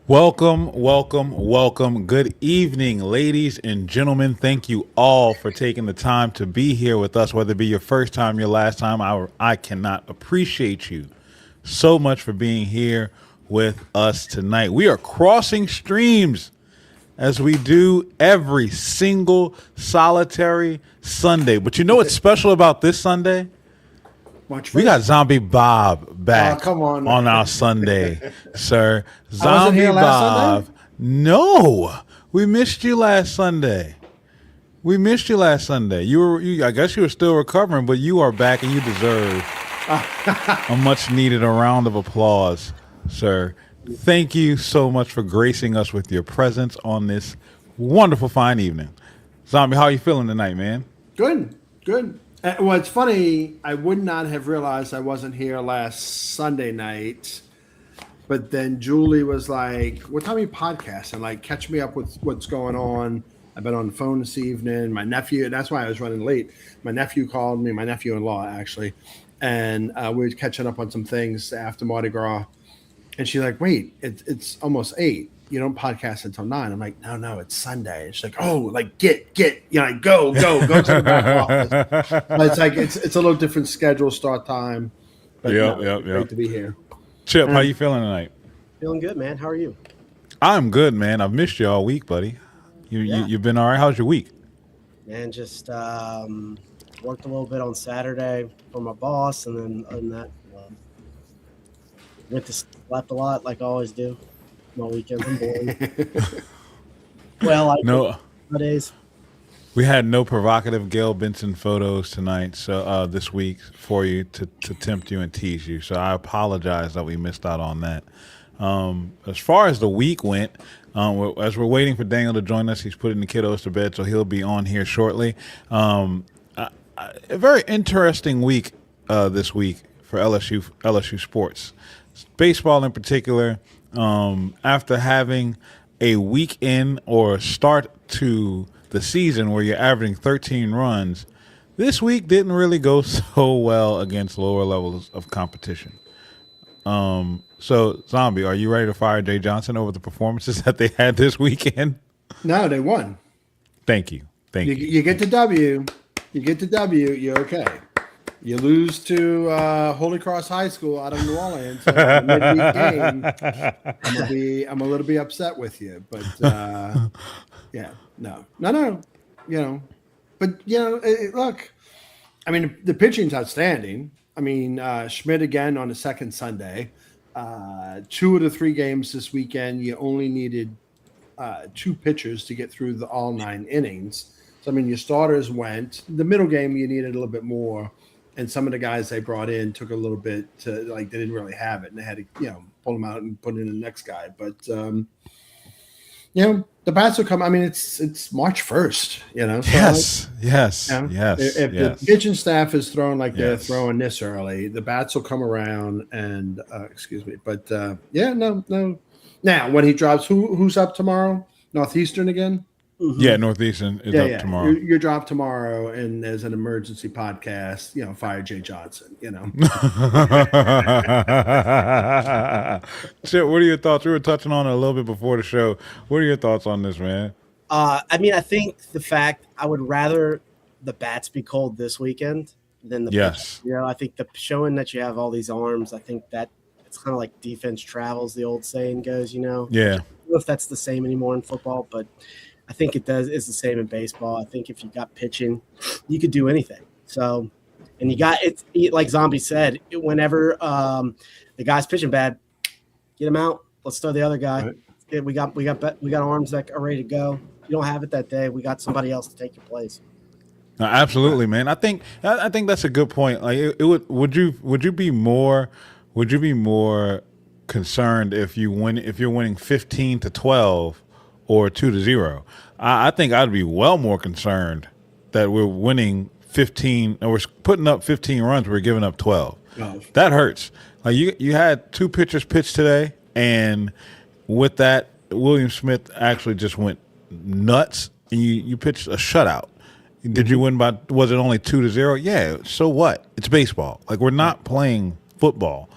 Welcome, welcome, welcome. Good evening, ladies and gentlemen. Thank you all for taking the time to be here with us, whether it be your first time, your last time. I cannot appreciate you so much for being here with us tonight. We are crossing streams as we do every single solitary Sunday. But you know what's special about this Sunday? Watch We got first. Zombie Bob back Come on. on our Sunday, sir. I wasn't Zombie here last Bob. Sunday? No, we missed you last Sunday. We missed you last Sunday. I guess you were still recovering, but you are back and you deserve a much needed round of applause, sir. Thank you so much for gracing us with your presence on this wonderful fine evening. Zombie, how are you feeling tonight, man? Good, good. Well, it's funny. I would not have realized I wasn't here last Sunday night, but then Julie was like, "What time are you podcasting? Like, catch me up with what's going on." I've been on the phone this evening. My nephew, that's why I was running late. My nephew called me, my nephew-in-law actually, and we were catching up on some things after Mardi Gras. And she's like, "Wait, it's almost 8. You don't podcast until 9." I'm like, "No, it's Sunday." And she's like, "Oh, like get, like go to the back office." But it's like it's a little different schedule, start time. But great to be here. Chip, how you feeling tonight? Feeling good, man. How are you? I'm good, man. I've missed you all week, buddy. You've been all right. How's your week? Man, just worked a little bit on Saturday for my boss, and then other than that, went to slept a lot like I always do. My weekends are boring. Well, I No, nowadays. we had no provocative Gail Benson photos tonight, so this week for you to tempt you and tease you. So I apologize that we missed out on that. As far as the week went, as we're waiting for Daniel to join us, he's putting the kiddos to bed, so he'll be on here shortly. A very interesting week this week for LSU sports, baseball in particular. After having a weekend or start to the season where you're averaging 13 runs, this week didn't really go so well against lower levels of competition. So, Zombie, are you ready to fire Jay Johnson over the performances that they had this weekend? No, they won. Thank you. Thank you. You get the W. You get the W. You're okay. You lose to Holy Cross High School out of New Orleans in a midweek game. I'm a little bit upset with you, but yeah, no. But look, I mean, the pitching's outstanding. I mean, Schmidt again on the second Sunday. 2 of the 3 games this weekend, you only needed 2 pitchers to get through all 9 innings. So, I mean, your starters went. The middle game, you needed a little bit more. And some of the guys they brought in took a little bit to, like, they didn't really have it. And they had to, pull them out and put in the next guy. But, the bats will come. I mean, it's March 1st, So Yes. If the pitching staff is throwing like they're throwing this early, the bats will come around and, excuse me. But, no. Now, when he drops, who's up tomorrow? Northeastern again? Mm-hmm. Yeah, Northeastern is up tomorrow. You drop tomorrow, and there's an emergency podcast. Fire Jay Johnson. Chip, what are your thoughts? We were touching on it a little bit before the show. What are your thoughts on this, man? I mean, I think the fact I would rather the bats be cold this weekend than the yes. pitch. I think the showing that you have all these arms. I think that it's kind of like defense travels. The old saying goes. Yeah. I don't know if that's the same anymore in football, but I think it does. It's the same in baseball. I think if you got pitching, you could do anything. So, and you got it like Zombie said. Whenever the guy's pitching bad, get him out. Let's throw the other guy. Right. We got arms that are ready to go. If you don't have it that day, we got somebody else to take your place. No, absolutely, man. I think that's a good point. Like, would you be more concerned if you're winning 15-12 or 2-0? I think I'd be well more concerned that we're winning 15 or we're putting up 15 runs, we're giving up 12. Oh. That hurts. Like you had 2 pitchers pitch today, and with that, William Smith actually just went nuts, and you pitched a shutout. Did you win by? Was it only 2-0? Yeah. So what? It's baseball. Like, we're not playing football.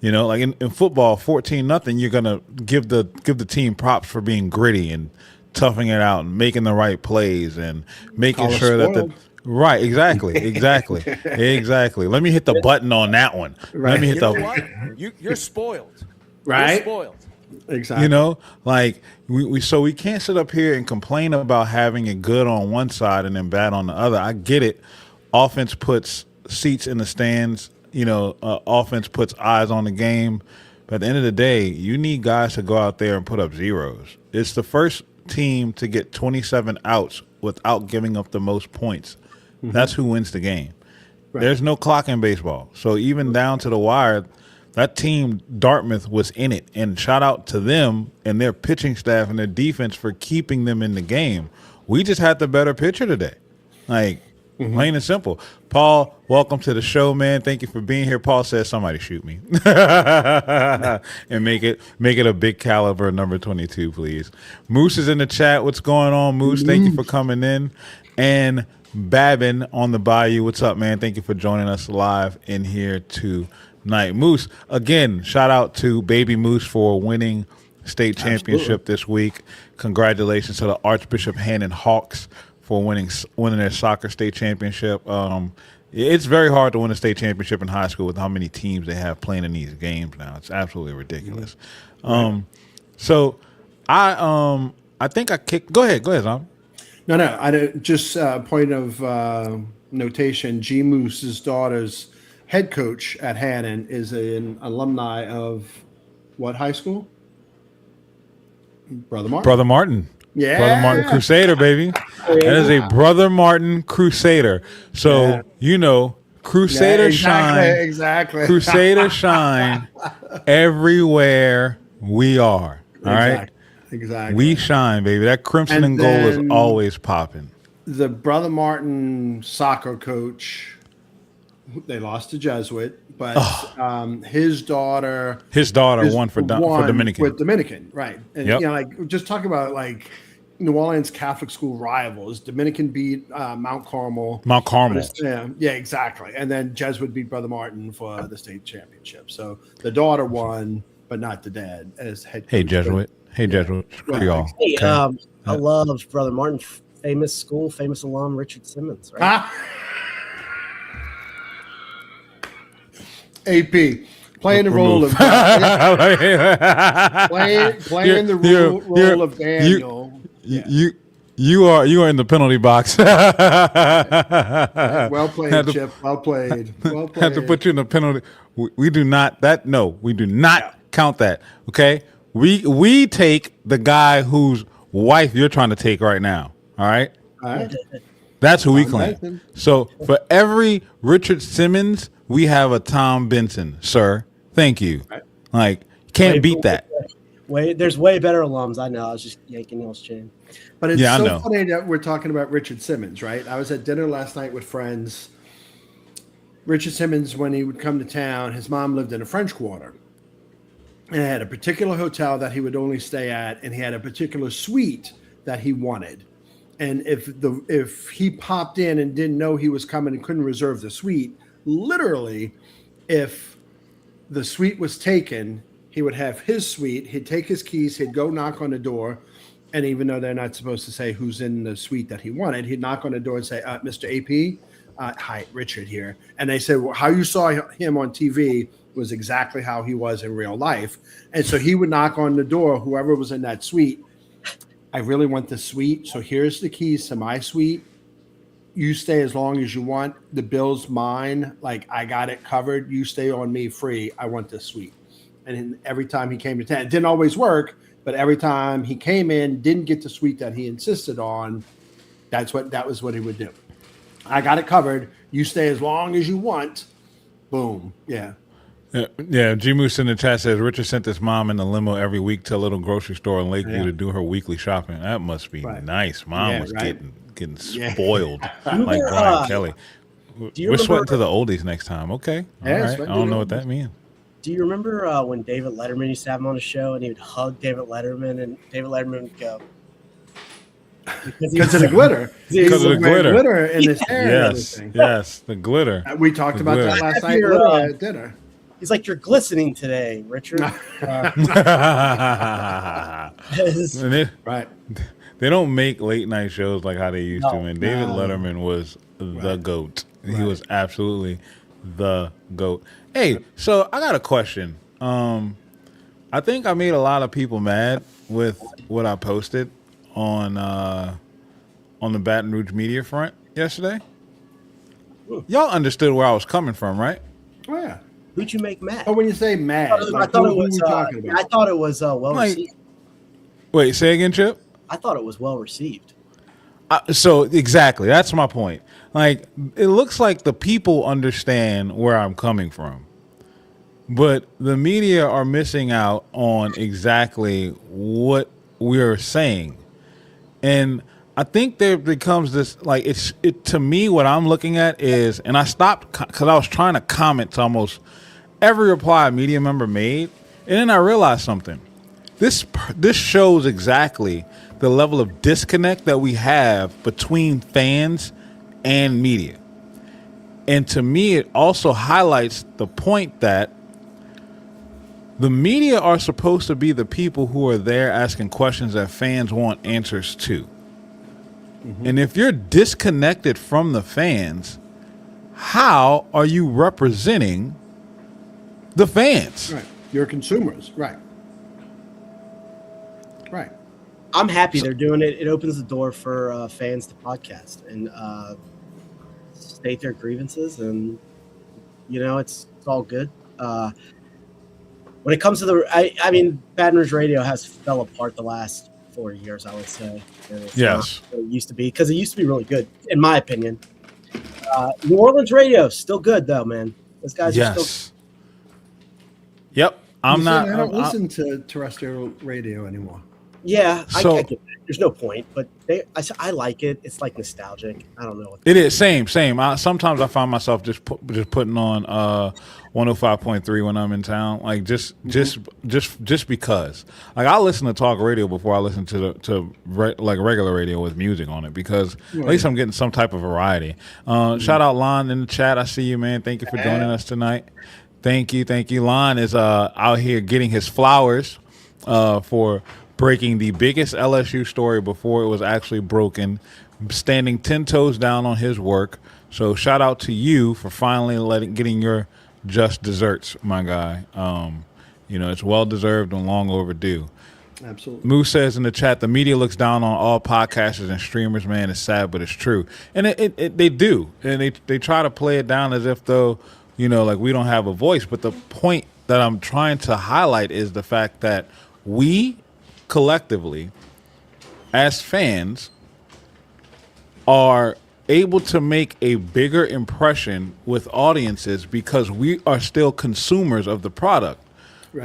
You know, like in football, 14-0, you're gonna give the team props for being gritty and toughing it out and making the right plays and making Call us sure that spoiled. right, exactly. Let me hit the button on that one. Right. Let me hit You the know what? You're spoiled. Right. You're spoiled. Exactly. You know, like we can't sit up here and complain about having it good on one side and then bad on the other. I get it. Offense puts seats in the stands. You know, offense puts eyes on the game. But at the end of the day, you need guys to go out there and put up zeros. It's the first team to get 27 outs without giving up the most points. That's who wins the game. Right. There's no clock in baseball. So even down to the wire, that team, Dartmouth, was in it. And shout out to them and their pitching staff and their defense for keeping them in the game. We just had the better pitcher today. Like, plain and simple. Paul, welcome to the show, man. Thank you for being here. Paul says somebody shoot me. And make it a big caliber number 22, please. Moose is in the chat. What's going on, Moose? Thank you for coming in. And Babin on the Bayou. What's up, man? Thank you for joining us live in here tonight. Moose, again, shout out to Baby Moose for winning state championship this week. Congratulations to the Archbishop Hannon Hawks for winning their soccer state championship. It's very hard to win a state championship in high school with how many teams they have playing in these games now. It's absolutely ridiculous. So I think I kicked. Go ahead, Tom. No. I don't, just point of notation. G Moose's daughter's head coach at Hannon is an alumni of what high school? Brother Martin. Yeah. Brother Martin Crusader, baby. That is a Brother Martin Crusader. So, you know, Crusader shine. Exactly. Crusader shine everywhere we are. All right? Exactly. We shine, baby. That crimson and gold is always popping. The Brother Martin soccer coach, they lost to Jesuit, but his daughter won for Dominican. With Dominican, right? And Yep. you know, like just talk about like New Orleans Catholic school rivals. Dominican beat Mount Carmel. Yeah, exactly. And then Jesuit beat Brother Martin for the state championship. So the daughter won, but not the dad as head coach. Hey, Jesuit. Screw y'all. Hey, Okay. I love Brother Martin, famous school, famous alum Richard Simmons, right? AP playing the role of playing the role of Daniel. You are in the penalty box. Well played, Chip. Well played. Have to put you in the penalty. We do not count that. Okay, we take the guy whose wife you're trying to take right now. All right. That's who we claim. So for every Richard Simmons, we have a Tom Benson, sir. Thank you. Like, can't beat that. There's way better alums. I know. I was just yanking Neil's chain. But it's so funny that we're talking about Richard Simmons, right? I was at dinner last night with friends. Richard Simmons, when he would come to town, his mom lived in a French Quarter. And had a particular hotel that he would only stay at, and he had a particular suite that he wanted. And if he popped in and didn't know he was coming and couldn't reserve the suite, literally, if the suite was taken, he would have his suite. He'd take his keys. He'd go knock on the door. And even though they're not supposed to say who's in the suite that he wanted, he'd knock on the door and say, Mr. AP, hi, Richard here. And they said, well, how you saw him on TV was exactly how he was in real life. And so he would knock on the door, whoever was in that suite. I really want the suite. So here's the keys to my suite. You stay as long as you want. The bill's mine. Like, I got it covered. You stay on me free. I want this suite. And every time he came to town, it didn't always work, but every time he came in, didn't get the suite that he insisted on, that was what he would do. I got it covered. You stay as long as you want. Boom. Yeah. Yeah, G Moose in the chat says Richard sent his mom in the limo every week to a little grocery store in Lakeview to do her weekly shopping. That must be nice. Mom was getting spoiled like Brian Kelly. We're sweating to the oldies next time. Okay. All right. I don't know what that means. Do you remember when David Letterman used to have him on the show and he would hug David Letterman and David Letterman would go, because of the glitter. Because of the glitter in his hair. Yes, the glitter. We talked about that last night at dinner. He's like, you're glistening today, Richard. Right. They don't make late night shows like how they used to. And David No. Letterman was the GOAT. He was absolutely the GOAT. Hey, so I got a question. I think I made a lot of people mad with what I posted on the Baton Rouge media front yesterday. Y'all understood where I was coming from, right? Oh, yeah. Who'd you make mad? Oh, when you say mad, I thought it was. talking about? I thought it was well Like- received. Wait, say again, Chip? I thought it was well received. So exactly, that's my point. Like, it looks like the people understand where I'm coming from, but the media are missing out on exactly what we're saying. And I think there becomes this, like, it to me, what I'm looking at is, and I stopped because I was trying to comment to almost every reply a media member made, and then I realized something. This shows exactly the level of disconnect that we have between fans and media. And to me, it also highlights the point that the media are supposed to be the people who are there asking questions that fans want answers to. And if you're disconnected from the fans, how are you representing the fans? Right. You're consumers. Right. Right. I'm happy they're doing it. It opens the door for fans to podcast and state their grievances, and it's all good. When it comes to I mean, Baton Rouge radio has fell apart the last 4 years, I would say. And it's Yes. not what it used to be, because it used to be really good, in my opinion. New Orleans radio still good though, man. Those guys are still. Yes. Yep. I'm You not. see, I don't I'm- listen to terrestrial radio anymore. Yeah, So- I get that. There's no point, but I like it. It's like nostalgic. I don't know. It is same. Sometimes I find myself just putting on 105.3 when I'm in town, like just because. Like, I listen to talk radio before I listen to regular radio with music on it, because at least I'm getting some type of variety. Shout out Lon in the chat. I see you, man. Thank you for joining us tonight. Thank you. Lon is out here getting his flowers for breaking the biggest LSU story before it was actually broken, standing 10 toes down on his work. So shout out to you for finally getting your just desserts, my guy. It's well deserved and long overdue. Absolutely. Moose says in the chat, the media looks down on all podcasters and streamers. Man, it's sad, but it's true. And they do. And they try to play it down as if though, like we don't have a voice. But the point that I'm trying to highlight is the fact that we collectively, as fans, are able to make a bigger impression with audiences because we are still consumers of the product,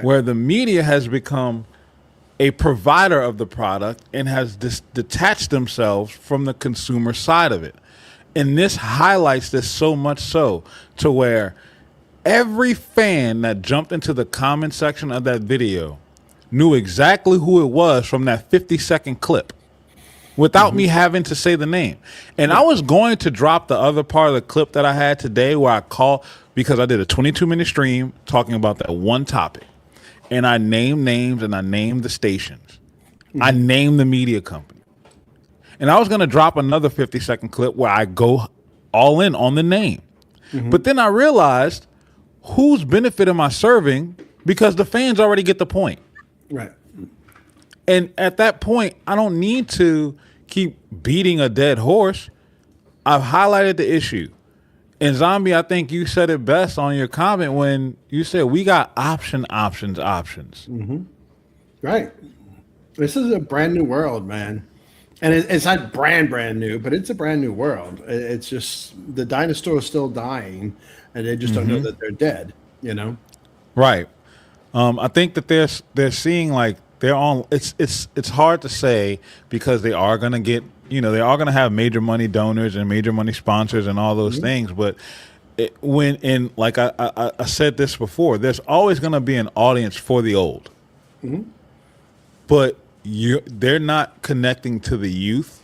where the media has become a provider of the product and has detached themselves from the consumer side of it. And this highlights this so much so to where every fan that jumped into the comment section of that video knew exactly who it was from that 50-second clip without me having to say the name. And I was going to drop the other part of the clip that I had today where I call, because I did a 22-minute stream talking about that one topic. And I named names and I named the stations. I named the media company. And I was going to drop another 50-second clip where I go all in on the name. But then I realized, whose benefit am I serving? Because the fans already get the point. Right. And at that point, I don't need to keep beating a dead horse. I've highlighted the issue. And Zombie, I think you said it best on your comment when you said we got options. Right. This is a brand new world, man. And it's not brand new, but it's a brand new world. It's just the dinosaur is still dying, and they just don't know that they're dead, Right. I think that they're seeing, like, they're on. It's hard to say because they are going to get, they are going to have major money donors and major money sponsors and all those things. But like I said this before, there's always going to be an audience for the old. But they're not connecting to the youth.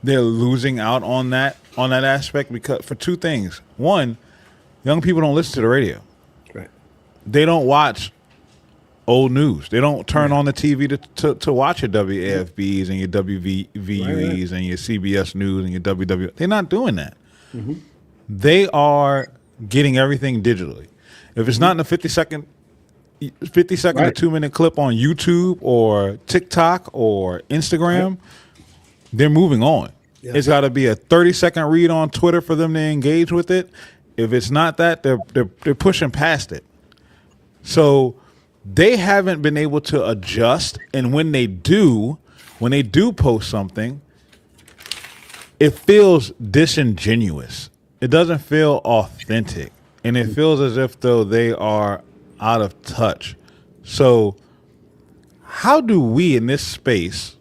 They're losing out on that aspect because for two things. One, young people don't listen to the radio. they don't watch old news. They don't turn on the TV to watch your WAFBs and your WVUEs and your CBS News and your WW. They're not doing that. They are getting everything digitally. If it's not in a 50-second to 2-minute clip on YouTube or TikTok or Instagram, they're moving on. Yeah. It's got to be a 30-second read on Twitter for them to engage with it. If it's not that, they're pushing past it. So they haven't been able to adjust, and when they do post something, it feels disingenuous. It doesn't feel authentic, and it feels as if though they are out of touch. So how do we in this space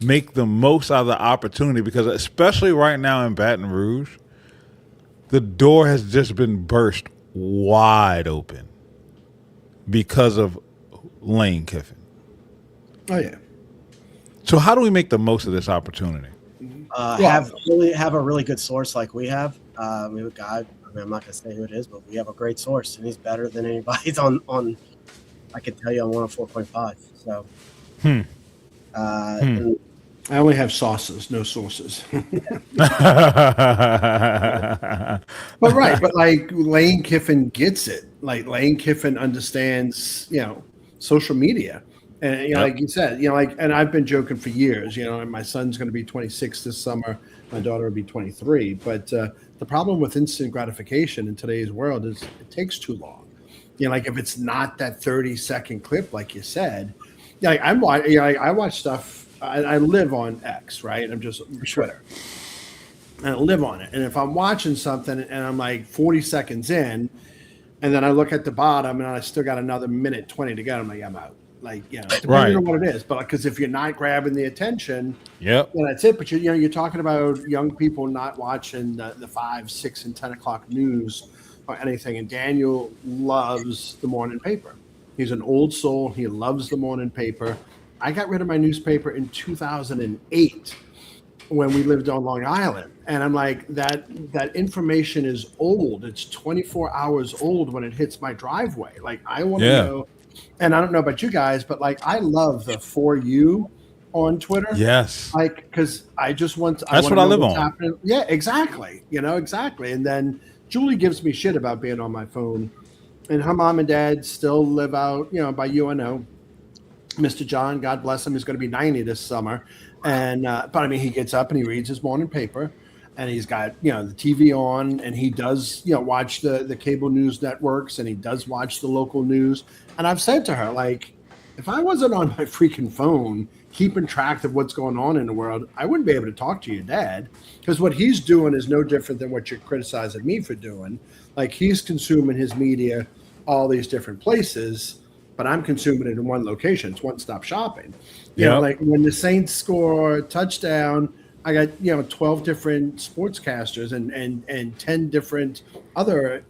make the most out of the opportunity? Because especially right now in Baton Rouge, the door has just been burst wide open because of Lane Kiffin. Oh yeah. So how do we make the most of this opportunity? Have a really good source like we have. We have a guy. I mean, I'm not going to say who it is, but we have a great source, and he's better than anybody's on. I can tell you on 104.5. So. I only have sauces, no sources. But like Lane Kiffin gets it. Like Lane Kiffin understands, social media. And like you said, and I've been joking for years, and my son's going to be 26 this summer. My daughter will be 23. But the problem with instant gratification in today's world is it takes too long. Like if it's not that 30-second clip, like you said, I watch stuff. I live on X, right? I'm just Twitter. And I live on it. And if I'm watching something and I'm like 40 seconds in, and then I look at the bottom and I still got another minute 20 to go, I'm like, I'm out. Like, depending on what it is. But because if you're not grabbing the attention, that's it. But you're talking about young people not watching the 5, 6, and 10 o'clock news or anything. And Daniel loves the morning paper. He's an old soul. He loves the morning paper. I got rid of my newspaper in 2008 when we lived on Long Island. And I'm like, that information is old. It's 24 hours old when it hits my driveway. Like, I want to know. And I don't know about you guys, but like, I love the For You on Twitter. Yes. Like, because I just want to. That's what I live on. Happening. Yeah, exactly. Exactly. And then Julie gives me shit about being on my phone. And her mom and dad still live out, by UNO. Mr. John, God bless him, is going to be 90 this summer. And but I mean, he gets up and he reads his morning paper, and he's got the TV on, and he does watch the cable news networks, and he does watch the local news. And I've said to her, like, if I wasn't on my freaking phone keeping track of what's going on in the world, I wouldn't be able to talk to your dad, because what he's doing is no different than what you're criticizing me for doing. Like, he's consuming his media all these different places, but I'm consuming it in one location. It's one-stop shopping. Like when the Saints score a touchdown, I got 12 different sportscasters and 10 different other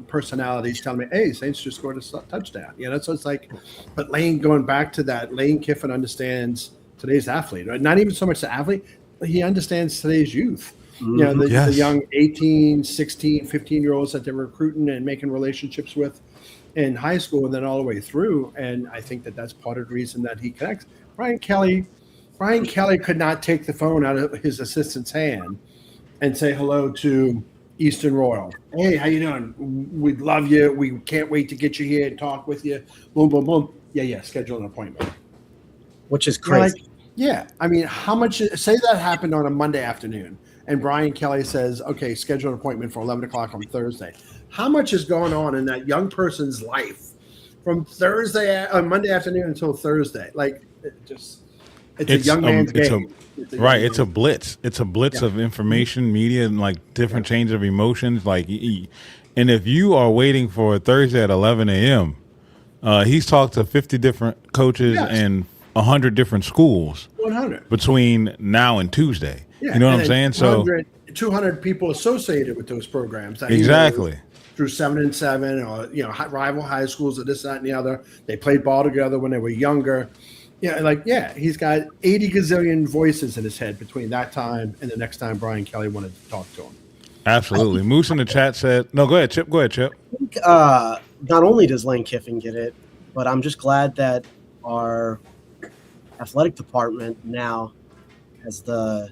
personalities telling me, hey, Saints just scored a touchdown. So it's like, but going back to that, Lane Kiffin understands today's athlete, right? Not even so much the athlete, but he understands today's youth. The young 18, 16, 15-year-olds that they're recruiting and making relationships with in high school and then all the way through. And I think that's part of the reason that he connects. Brian Kelly could not take the phone out of his assistant's hand and say hello to Eastern Royal. Hey, how you doing? We love you. We can't wait to get you here and talk with you. Boom, boom, boom. Yeah. Schedule an appointment. Which is crazy. I mean, how much? Say that happened on a Monday afternoon, and Brian Kelly says, okay, schedule an appointment for 11 o'clock on Thursday. How much is going on in that young person's life from Monday afternoon until Thursday? Like, it's a young man's game. It's a blitz. It's a blitz of information, media, and like different change of emotions. Like, and if you are waiting for Thursday at 11 a.m., he's talked to 50 different coaches and 100 different schools 100 between now and Tuesday. Yeah. You know what I'm saying? So 200 people associated with those programs. Exactly. Through 7 and 7, or rival high schools, or this, that, and the other. They played ball together when they were younger. He's got 80 gazillion voices in his head between that time and the next time Brian Kelly wanted to talk to him. Absolutely. Moose in the chat said, no, go ahead, Chip. Go ahead, Chip. I think not only does Lane Kiffin get it, but I'm just glad that our athletic department now has the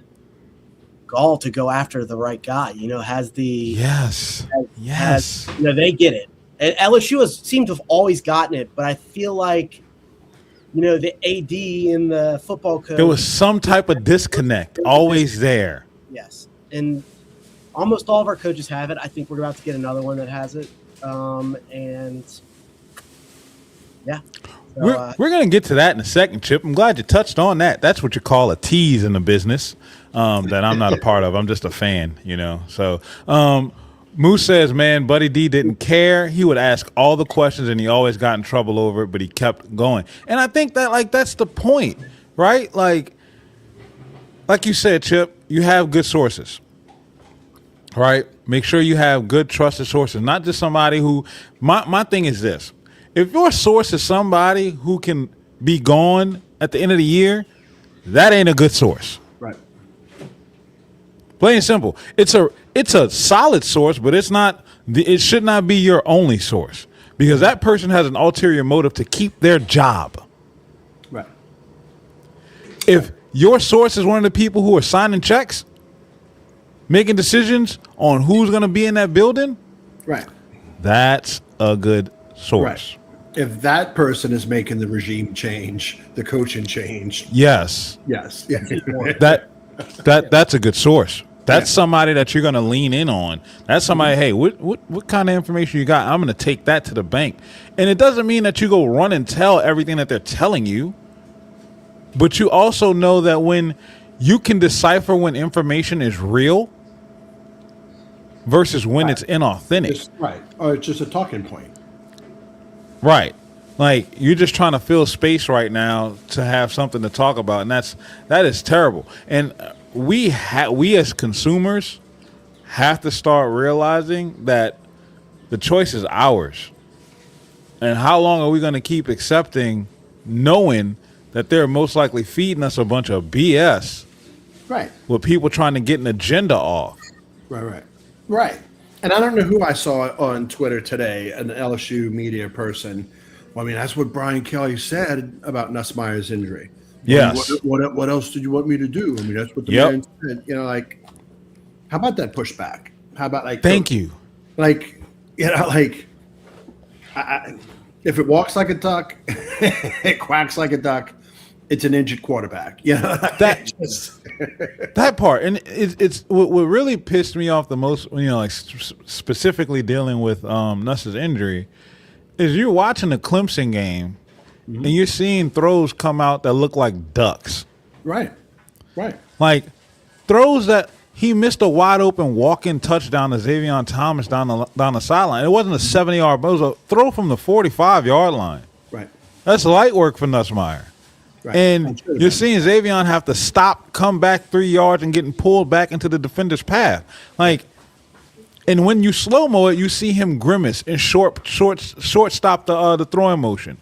gall to go after the right guy. Has the Yes. has, they get it. And LSU seemed to have always gotten it, but I feel like the AD and the football coach. There was some type of disconnect always there. Yes, and almost all of our coaches have it. I think we're about to get another one that has it. And yeah. So, We're going to get to that in a second, Chip. I'm glad you touched on that. That's what you call a tease in the business that I'm not a part of. I'm just a fan, So Moose says, man, Buddy D didn't care. He would ask all the questions, and he always got in trouble over it, but he kept going. And I think that, that's the point, right? Like you said, Chip, you have good sources. Right? Make sure you have good trusted sources, not just somebody who my thing is this. If your source is somebody who can be gone at the end of the year, that ain't a good source. Right. Plain and simple. It's a solid source, but it should not be your only source because that person has an ulterior motive to keep their job. Right. If your source is one of the people who are signing checks, making decisions on who's going to be in that building, right, that's a good source. Right. If that person is making the regime change, the coaching change, yes, yes, that's a good source. That's somebody that you're going to lean in on. That's somebody. Hey, what kind of information you got? I'm going to take that to the bank. And it doesn't mean that you go run and tell everything that they're telling you, but you also know that when you can decipher when information is real versus when it's inauthentic. Right. Or it's just a talking point. Right. Like you're just trying to fill space right now to have something to talk about. And that is terrible. And we as consumers have to start realizing that the choice is ours. And how long are we going to keep accepting knowing that they're most likely feeding us a bunch of BS? Right. With people trying to get an agenda off. Right. And I don't know who I saw on Twitter today, an LSU media person. Well, I mean, that's what Brian Kelly said about Nussmeier's injury. Yes. What else did you want me to do? I mean, that's what the man said. How about that pushback? How about thank you. If it walks like a duck, it quacks like a duck. It's an injured quarterback. That part, and it's what really pissed me off the most. Specifically dealing with Nuss's injury, is you're watching the Clemson game, and you're seeing throws come out that look like ducks. Right. Like throws that he missed a wide open walk-in touchdown to Xavier Thomas down the sideline. It wasn't a 70-yard, but it was a throw from the 45-yard line. Right. That's light work for Nussmeier. Right. And you're seeing Xavier have to stop, come back 3 yards, and getting pulled back into the defender's path. And when you slow-mo it, you see him grimace and short stop the throwing motion.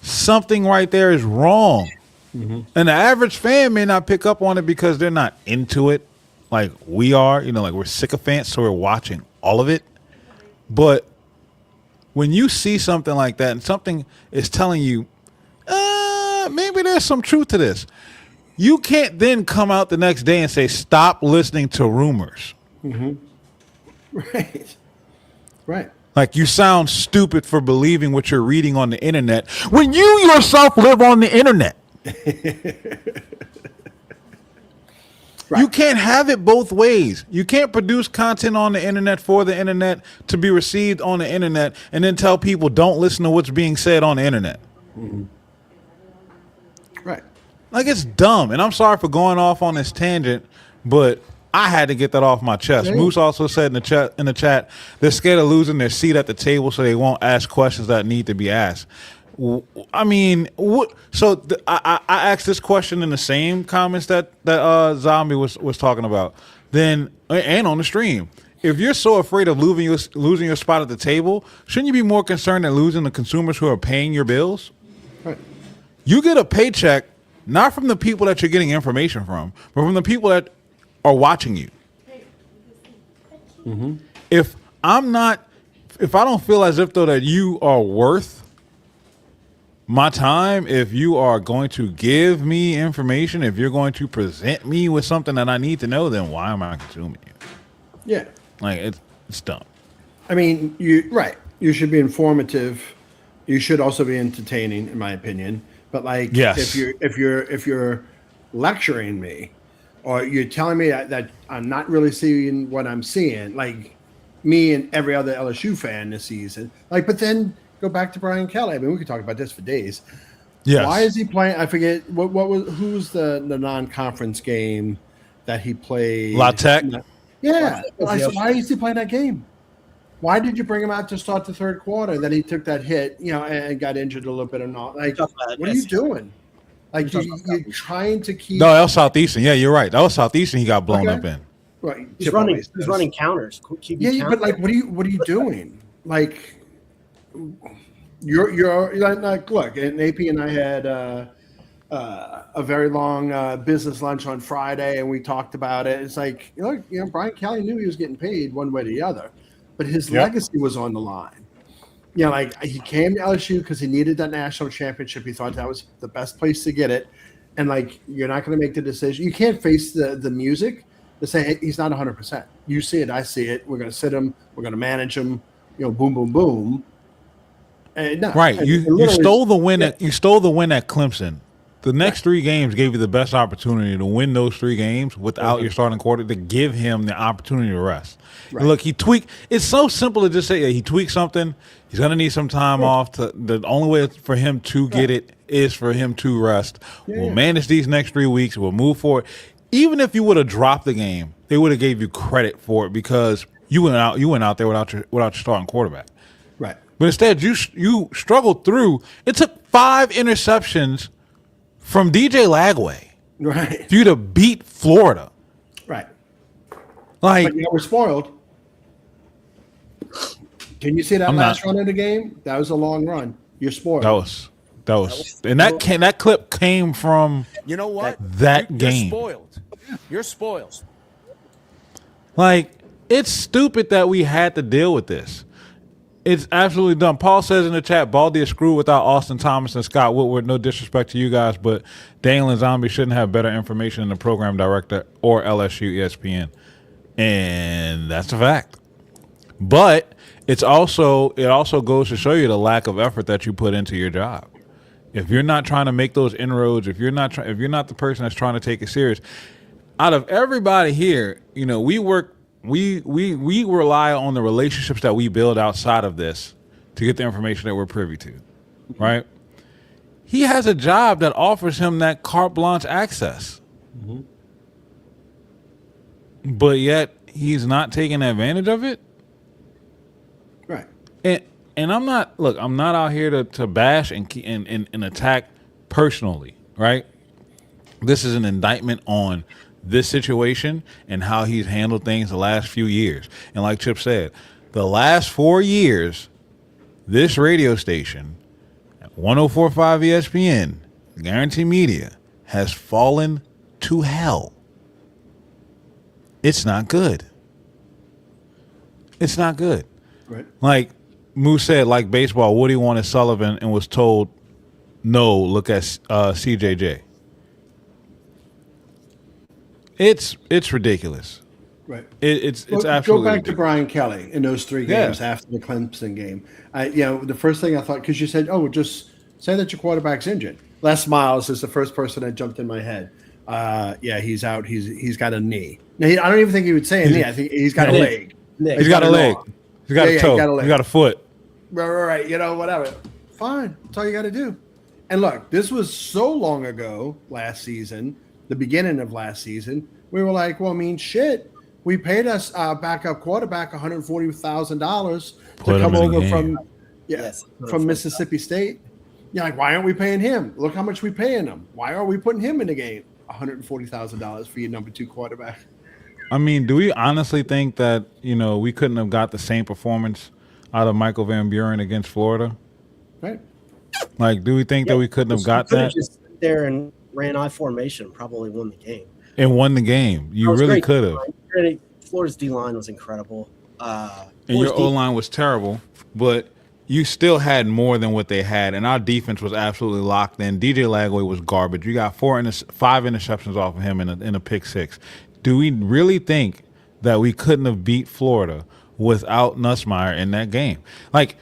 Something right there is wrong. And the average fan may not pick up on it because they're not into it like we are. We're sycophants, so we're watching all of it. But when you see something like that and something is telling you, maybe there's some truth to this, you can't then come out the next day and say, stop listening to rumors. Right. Like you sound stupid for believing what you're reading on the internet when you yourself live on the internet. Right. You can't have it both ways. You can't produce content on the internet for the internet to be received on the internet and then tell people don't listen to what's being said on the internet. Right. Like it's dumb. And I'm sorry for going off on this tangent, but I had to get that off my chest. Moose also said in the chat, they're scared of losing their seat at the table, so they won't ask questions that need to be asked. I mean, what? So I asked this question in the same comments that Zombie was talking about. Then and on the stream, if you're so afraid of losing your spot at the table, shouldn't you be more concerned than losing the consumers who are paying your bills? Right. You get a paycheck not from the people that you're getting information from, but from the people that are watching you. If I don't feel as if though that you are worth my time, if you are going to give me information, if you're going to present me with something that I need to know, then why am I consuming you? Yeah. Like it's dumb. I mean, you should be informative. You should also be entertaining, in my opinion. But like, Yes. if you're lecturing me, or you're telling me that I'm not really seeing what I'm seeing, like me and every other LSU fan this season, like, but then go back to Brian Kelly. I mean, we could talk about this for days. Yes. Why is he playing? I forget who's the non-conference game that he played? La Tech? Yeah. Why is he playing that game? Why did you bring him out to start the third quarter? Then he took that hit, and got injured a little bit or not. Like, what are you doing? Like, you're trying to keep. No, that was Southeastern. Yeah, you're right. That was Southeastern. He got blown up in. Right. He's running counters. But like, what are you doing? Like, you're like, look, and AP and I had a very long business lunch on Friday, and we talked about it. It's like, Brian Kelly knew he was getting paid one way or the other, but his legacy was on the line. Like, he came to LSU because he needed that national championship. He thought that was the best place to get it. And like, you're not going to make the decision. You can't face the music to say, hey, he's not 100%. You see it, I see it. We're going to sit him. We're going to manage him. Boom, boom, boom. No, right. You stole the win. You stole the win at Clemson. The next 3 games gave you the best opportunity to win those 3 games without your starting quarter, to give him the opportunity to rest. Right. And look, he tweaked. It's so simple to just say he tweaked something. He's going to need some time off. The only way for him to get it is for him to rest. We'll manage these next 3 weeks. We'll move forward. Even if you would have dropped the game, they would have gave you credit for it because you went out there without your starting quarterback. Right. But instead, you struggled through. It took 5 interceptions from DJ Lagway, right, for you to beat Florida, right? Like, but we're spoiled. Can you see that last run of the game? That was a long run. You're spoiled. That was, and that clip came from that game. You're spoiled. You're spoiled. Like, it's stupid that we had to deal with this. It's absolutely dumb. Paul says in the chat, Baldy is screwed without Austin Thomas and Scott Woodward. No disrespect to you guys, but Daniel and Zombie shouldn't have better information than the program director or LSU ESPN. And that's a fact. But it also goes to show you the lack of effort that you put into your job. If you're not trying to make those inroads, if you're not the person that's trying to take it serious, out of everybody here, we work. We rely on the relationships that we build outside of this to get the information that we're privy to, right? He has a job that offers him that carte blanche access, but yet he's not taking advantage of it, right? And I'm not out here to bash and attack personally, right? This is an indictment on this situation and how he's handled things the last few years. And like Chip said, the last 4 years, this radio station at 104.5 ESPN, Guarantee Media, has fallen to hell. It's not good. It's not good. Right. Like Moose said, like baseball, Woody wanted Sullivan and was told, no, look at CJJ. It's ridiculous. Right. It's absolutely go back ridiculous. to Brian Kelly in those 3 games after the Clemson game. The first thing I thought, because you said, just say that your quarterback's injured. Les Miles is the first person that jumped in my head. He's out. He's got a knee. Now, I don't even think he would say a knee. I think he's got a leg. He's got a leg. He's got a toe. He's got a foot. Right. Whatever. Fine. That's all you got to do. And look, this was so long ago last season. The beginning of last season, we were like, well, shit. We paid us backup quarterback $140,000 to come over from Mississippi State. Like, why aren't we paying him? Look how much we paying him. Why are we putting him in the game? $140,000 for your number 2 quarterback. Do we honestly think that we couldn't have got the same performance out of Michael Van Buren against Florida? Right. Like, do we think that we couldn't have got that? Just sit there and ran I formation, probably won the game. And won the game. You really could have. Florida's D-line was incredible. And your O line was terrible, but you still had more than what they had, and our defense was absolutely locked in. DJ Lagway was garbage. You got 5 interceptions off of him in a pick six. Do we really think that we couldn't have beat Florida without Nussmeier in that game? Like,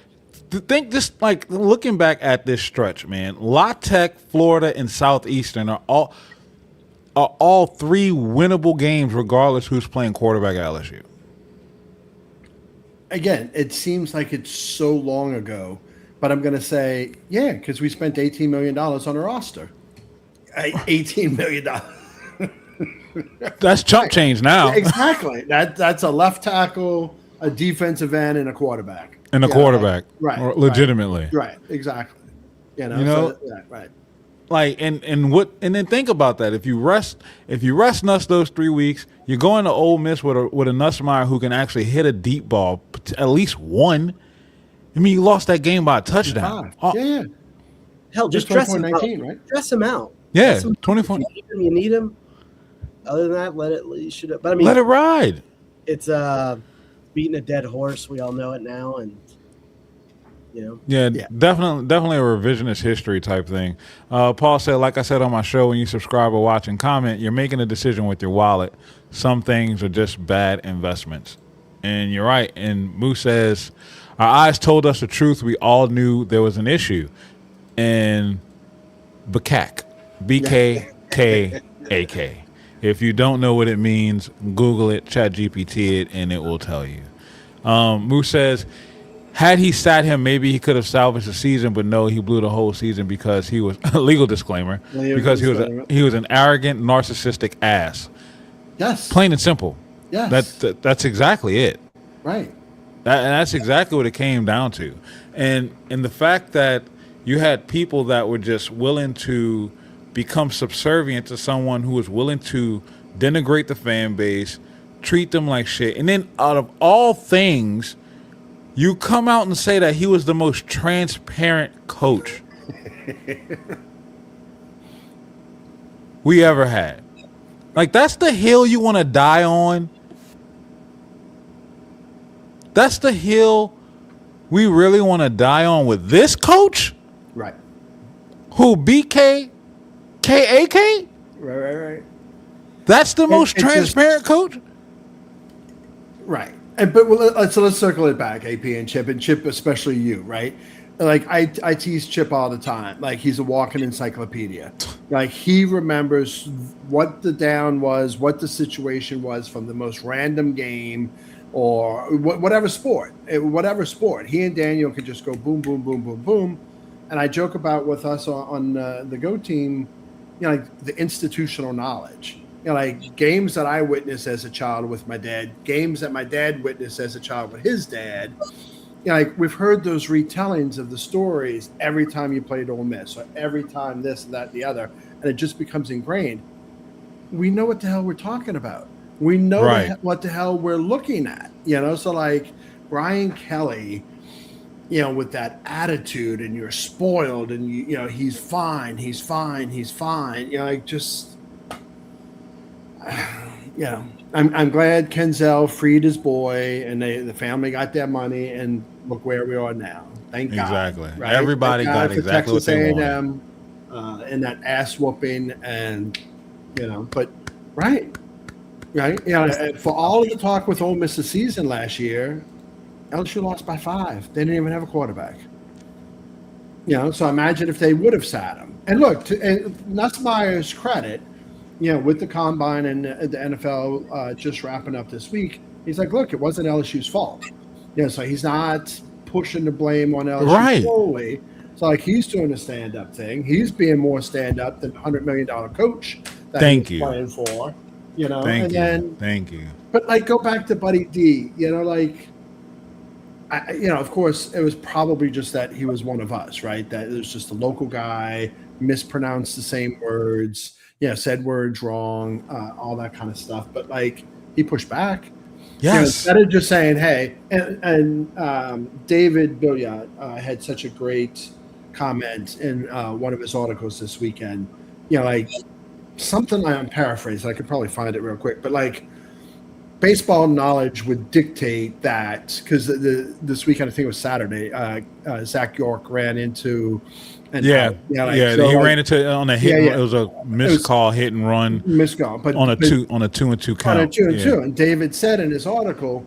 think this. Like, looking back at this stretch, man, La Tech, Florida, and Southeastern are all 3 winnable games, regardless who's playing quarterback at LSU. Again, it seems like it's so long ago, but I'm going to say, yeah, because we spent $18 million on a roster. $18 million. That's chump change now. Exactly. That's a left tackle, a defensive end, and a quarterback. And a quarterback. Right. Legitimately. Right. Exactly. So, yeah, right. Like and then think about that. If you rest Nuss those 3 weeks, you're going to Ole Miss with a Nussmeier who can actually hit a deep ball, at least one. I mean, you lost that game by a touchdown. Yeah. Hell, just dress him out. Right? Dress him out. Yeah, 24. You need him. Other than that, let it ride. It's beating a dead horse. We all know it now, and Yeah, definitely a revisionist history type thing. Paul said, like I said on my show, when you subscribe or watch and comment, you're making a decision with your wallet. Some things are just bad investments. And you're right. And Moose says, our eyes told us the truth. We all knew there was an issue. And BKAK, BKKAK. If you don't know what it means, Google it, ChatGPT it, and it will tell you. Moose says, had he sat him, maybe he could have salvaged the season, but no, he blew the whole season because he was legal disclaimer because he was an arrogant, narcissistic ass. Yes, plain and simple. Yes, that's exactly it. Right. That's exactly what it came down to, and the fact that you had people that were just willing to become subservient to someone who was willing to denigrate the fan base, treat them like shit, and then out of all things, you come out and say that he was the most transparent coach we ever had. Like, that's the hill you want to die on? That's the hill we really want to die on with this coach? Right. Who, BK? KAK? Right. That's the most transparent coach? Right. So let's circle it back, AP and Chip, especially you, right? Like, I tease Chip all the time. Like, he's a walking encyclopedia. Like, he remembers what the down was, what the situation was from the most random game or whatever sport. He and Daniel could just go boom, boom, boom, boom, boom. And I joke about with us on the Geaux Team, like the institutional knowledge. Like games that I witnessed as a child with my dad, games that my dad witnessed as a child with his dad. Like we've heard those retellings of the stories every time you played Ole Miss, or every time this, that, the other, and it just becomes ingrained. We know what the hell we're talking about. We know what the hell we're looking at. So like Brian Kelly, with that attitude, and you're spoiled, and he's fine. Like just. I'm glad Kenzel freed his boy, and the family got their money, and look where we are now. Thank God. Exactly. Right? Everybody got exactly what they wanted. And that ass whooping, and but right. For all of the talk with Ole Miss this season last year, LSU lost by 5. They didn't even have a quarterback. So imagine if they would have sat him. And look, to Nussmeier's credit. With the combine and the NFL just wrapping up this week, he's like, look, it wasn't LSU's fault. So he's not pushing the blame on LSU solely. So like he's doing a stand-up thing. He's being more stand-up than $100 million coach that he's playing for. Thank you. But like, go back to Buddy D. Of course, it was probably just that he was one of us, right? That it was just a local guy, mispronounced the same words. Said words wrong, all that kind of stuff. But like he pushed back. Yes. Instead of just saying, hey, and David Billiot had such a great comment in one of his articles this weekend. Like something I'm paraphrasing. I could probably find it real quick. But like baseball knowledge would dictate that because this weekend, I think it was Saturday, Zach York ran into an out. He ran into on a hit. It was a missed call, hit and run, missed call, but on a 2-2 count. On a 2-2, and David said in his article,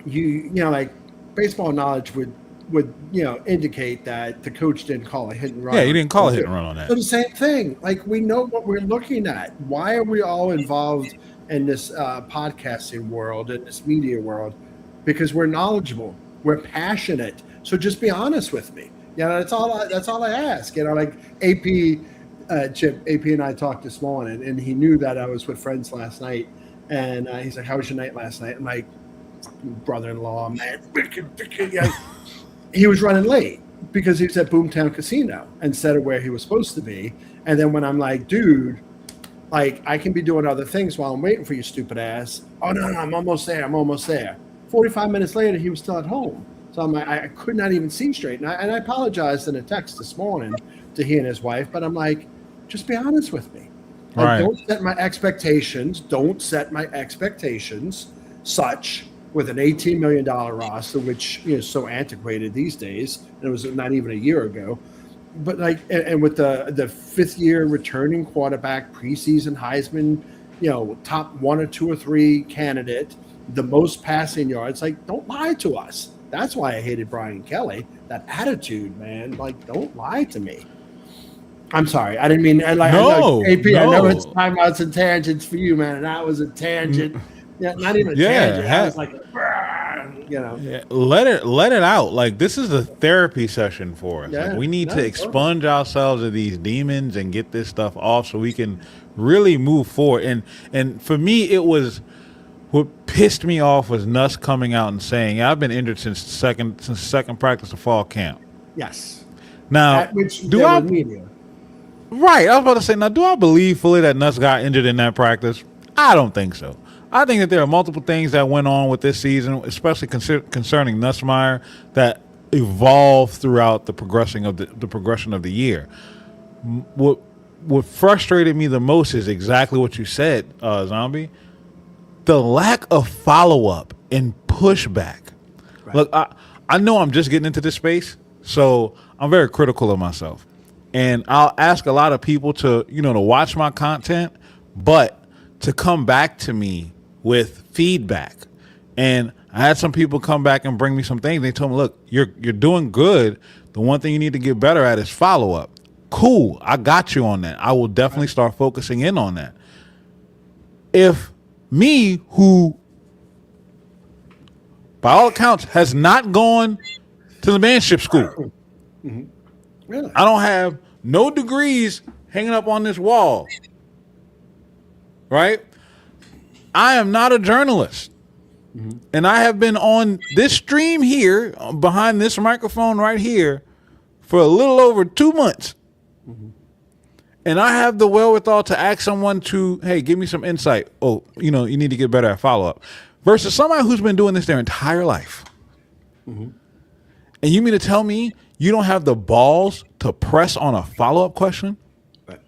like baseball knowledge would indicate that the coach didn't call a hit and run. Yeah, he didn't call a hit and run on that. So the same thing. Like, we know what we're looking at. Why are we all involved in this podcasting world, in this media world? Because we're knowledgeable, we're passionate. So just be honest with me. That's all I ask. Like Chip and I talked this morning, and he knew that I was with friends last night, and he's like, "How was your night last night?" I'm like, "Brother-in-law, man, he was running late because he was at Boomtown Casino instead of where he was supposed to be." And then when I'm like, "Dude, like, I can be doing other things while I'm waiting for you, stupid ass." "Oh, no, I'm almost there. 45 minutes later, he was still at home. So I'm like, I could not even see straight. And I apologized in a text this morning to he and his wife, but I'm like, just be honest with me. Like, Right. Don't set my expectations such with an $18 million roster, which is so antiquated these days. And it was not even a year ago. But like, and with the fifth year returning quarterback, preseason Heisman, top 1 or 2 or 3 candidate, the most passing yards, like, don't lie to us. That's why I hated Brian Kelly. That attitude, man. Like, don't lie to me. I'm sorry. I didn't mean. AP, I know it's timeouts and tangents for you, man. And that was a tangent. Yeah, not even a tangent. I was like, Yeah, let it out. Like, this is a therapy session for us. Yeah, like, we need to expunge ourselves of these demons and get this stuff off so we can really move forward. And for me, it was. What pissed me off was Nuss coming out and saying, "I've been injured since second practice of fall camp." yes. Now, Media. Right? I was about to say, now, do I believe fully that Nuss got injured in that practice? I don't think so. I think that there are multiple things that went on with this season, especially concerning Nussmeier, that evolved throughout the progression of the year. What frustrated me the most is exactly what you said, Zombie. The lack of follow-up and pushback. Right. Look, I know I'm just getting into this space, so I'm very critical of myself. And I'll ask a lot of people to watch my content, but to come back to me with feedback. And I had some people come back and bring me some things. They told me, "Look, you're doing good. The one thing you need to get better at is follow-up." Cool, I got you on that. I will definitely start focusing in on that. If me, who by all accounts has not gone to the manship school. Mm-hmm. Really? I don't have no degrees hanging up on this wall. Right? I am not a journalist. Mm-hmm. And I have been on this stream here, behind this microphone right here, for a little over 2 months. Mm-hmm. And I have the wherewithal to ask someone to, hey, give me some insight. Oh, you need to get better at follow-up. Versus somebody who's been doing this their entire life. Mm-hmm. And you mean to tell me you don't have the balls to press on a follow-up question? Right.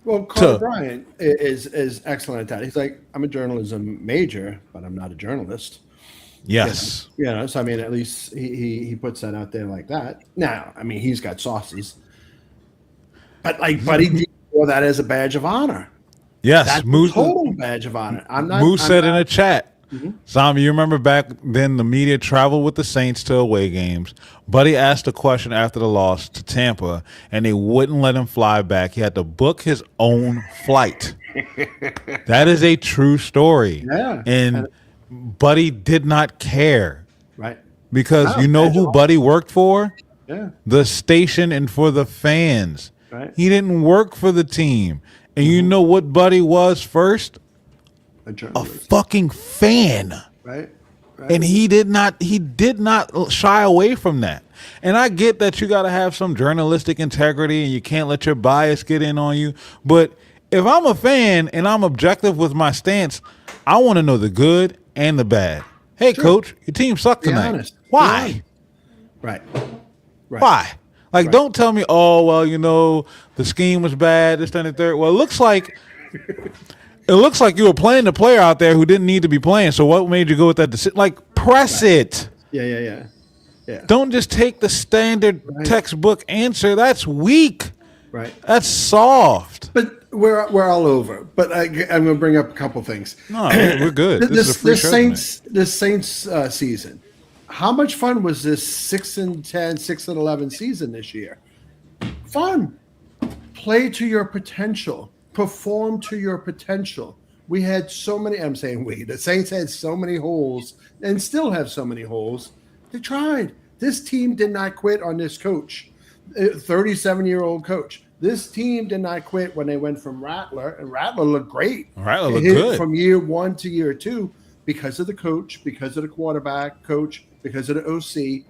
Well, Carter Bryant is excellent at that. He's like, I'm a journalism major, but I'm not a journalist. Yes. So I mean, at least he puts that out there like that. Now, I mean, he's got sauces. But he did that as a badge of honor. Yes, that's a total badge of honor. Moose said in a chat, Zombie, you remember back then the media traveled with the Saints to away games. Buddy asked a question after the loss to Tampa, and they wouldn't let him fly back. He had to book his own flight. That is a true story. Yeah. And Buddy did not care. Right. Because who Buddy worked for? Yeah. The station and for the fans. Right. He didn't work for the team. And you know what Buddy was first? A fucking fan. Right. And he did not shy away from that. And I get that you got to have some journalistic integrity and you can't let your bias get in on you. But if I'm a fan and I'm objective with my stance, I want to know the good and the bad. Hey, coach, your team sucked tonight. Honest. Why? Right. Why? Like, don't tell me, oh, well, the scheme was bad, this, that, and the third. Well, it looks like It looks like you were playing the player out there who didn't need to be playing. So what made you go with that decision? Like, press it. Yeah. Don't just take the standard textbook answer. That's weak. Right. That's soft. But we're all over. But I'm going to bring up a couple things. No, we're good. This is a free show This Saints season. How much fun was this 6-10, 6-11 season this year? Fun. Play to your potential. Perform to your potential. We had so many. I'm saying we. The Saints had so many holes and still have so many holes. They tried. This team did not quit on this coach, 37-year-old coach. This team did not quit when they went from Rattler, and Rattler looked great. Rattler looked good from year 1 to year 2 because of the coach, because of the quarterback coach, because of the OC. You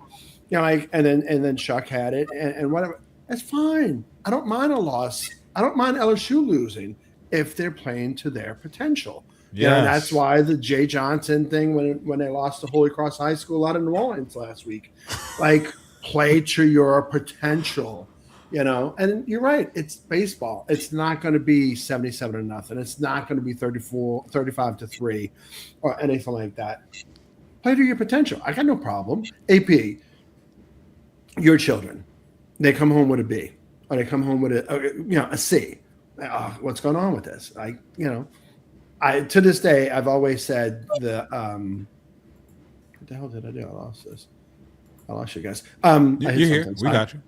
know, like and then Chuck had it and whatever. That's fine. I don't mind a loss. I don't mind LSU losing if they're playing to their potential. Yeah, you know, that's why the Jay Johnson thing when they lost to Holy Cross High School out of New Orleans last week, like play to your potential, you know. And you're right, it's baseball. It's not going to be 77-0. It's not going to be 35-3, or anything like that. Play to your potential. I got no problem. AP, your children, they come home with a B, or they come home with a C. What's going on with this? To this day, I've always said what the hell did I do? I lost this. I lost you guys. You're here. We got you.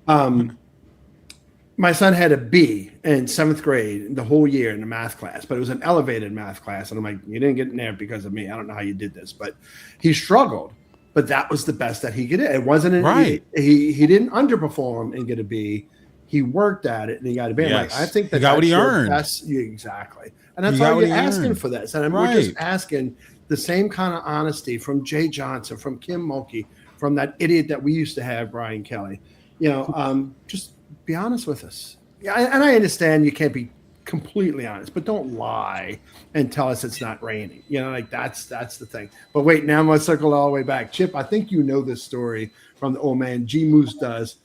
My son had a B in 7th grade the whole year in the math class, but it was an elevated math class. And I'm like, you didn't get in there because of me. I don't know how you did this, but he struggled. But that was the best that he could get. It wasn't right. He didn't underperform and get a B. He worked at it and he got a B. Yes. Like, I think he got what he earned. Exactly. And that's why you're asking for this. And we're just asking the same kind of honesty from Jay Johnson, from Kim Mulkey, from that idiot that we used to have, Brian Kelly. You know, just be honest with us. Yeah, and I understand you can't be completely honest, but don't lie and tell us it's not raining. You know, like that's the thing. But wait, now I'm going to circle all the way back. Chip, I think you know this story from the old man. G Moose does.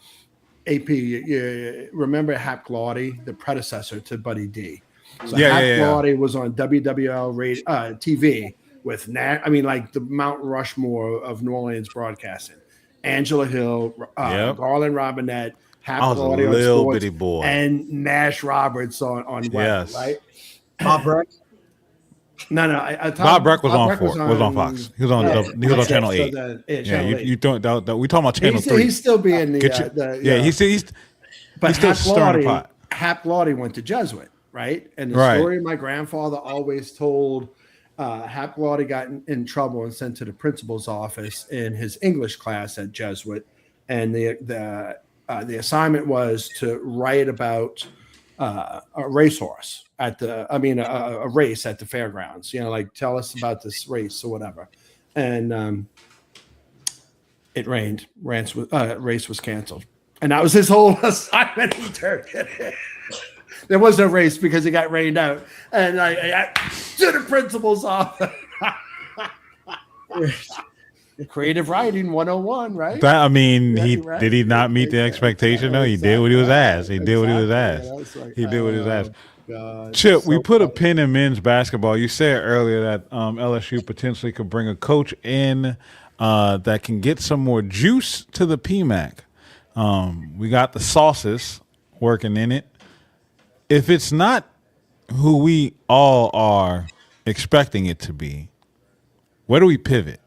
AP, you remember Hap Glaudy, the predecessor to Buddy D. So Hap Glaudy was on WWL TV with like the Mount Rushmore of New Orleans broadcasting. Angela Hill, Garland Robinette, Hap Glaudy on Sports, bitty boy, and Nash Roberts on Weather, right? Bob Breck. No, Bob Breck was on Fox. He was on Channel 8. You don't. We talking about Channel 3. He's still being he's But still stirring the pot. Hap Glaudy went to Jesuit, right? And the story my grandfather always told, Hap Glaudy got in trouble and sent to the principal's office in his English class at Jesuit, and the assignment was to write about a racehorse a race at the fairgrounds. You know, like tell us about this race or whatever. And it rained. Race was canceled. And that was his whole assignment. He turned it. There was no race because it got rained out. And I to the principal's office. Creative writing 101, right? Did he not meet the expectation? No, he did what he was asked. He did what he was asked. He did what he was asked. God, Chip, we put a pin in men's basketball. You said earlier that LSU potentially could bring a coach in that can get some more juice to the PMAC. We got the sauces working in it. If it's not who we all are expecting it to be, where do we pivot?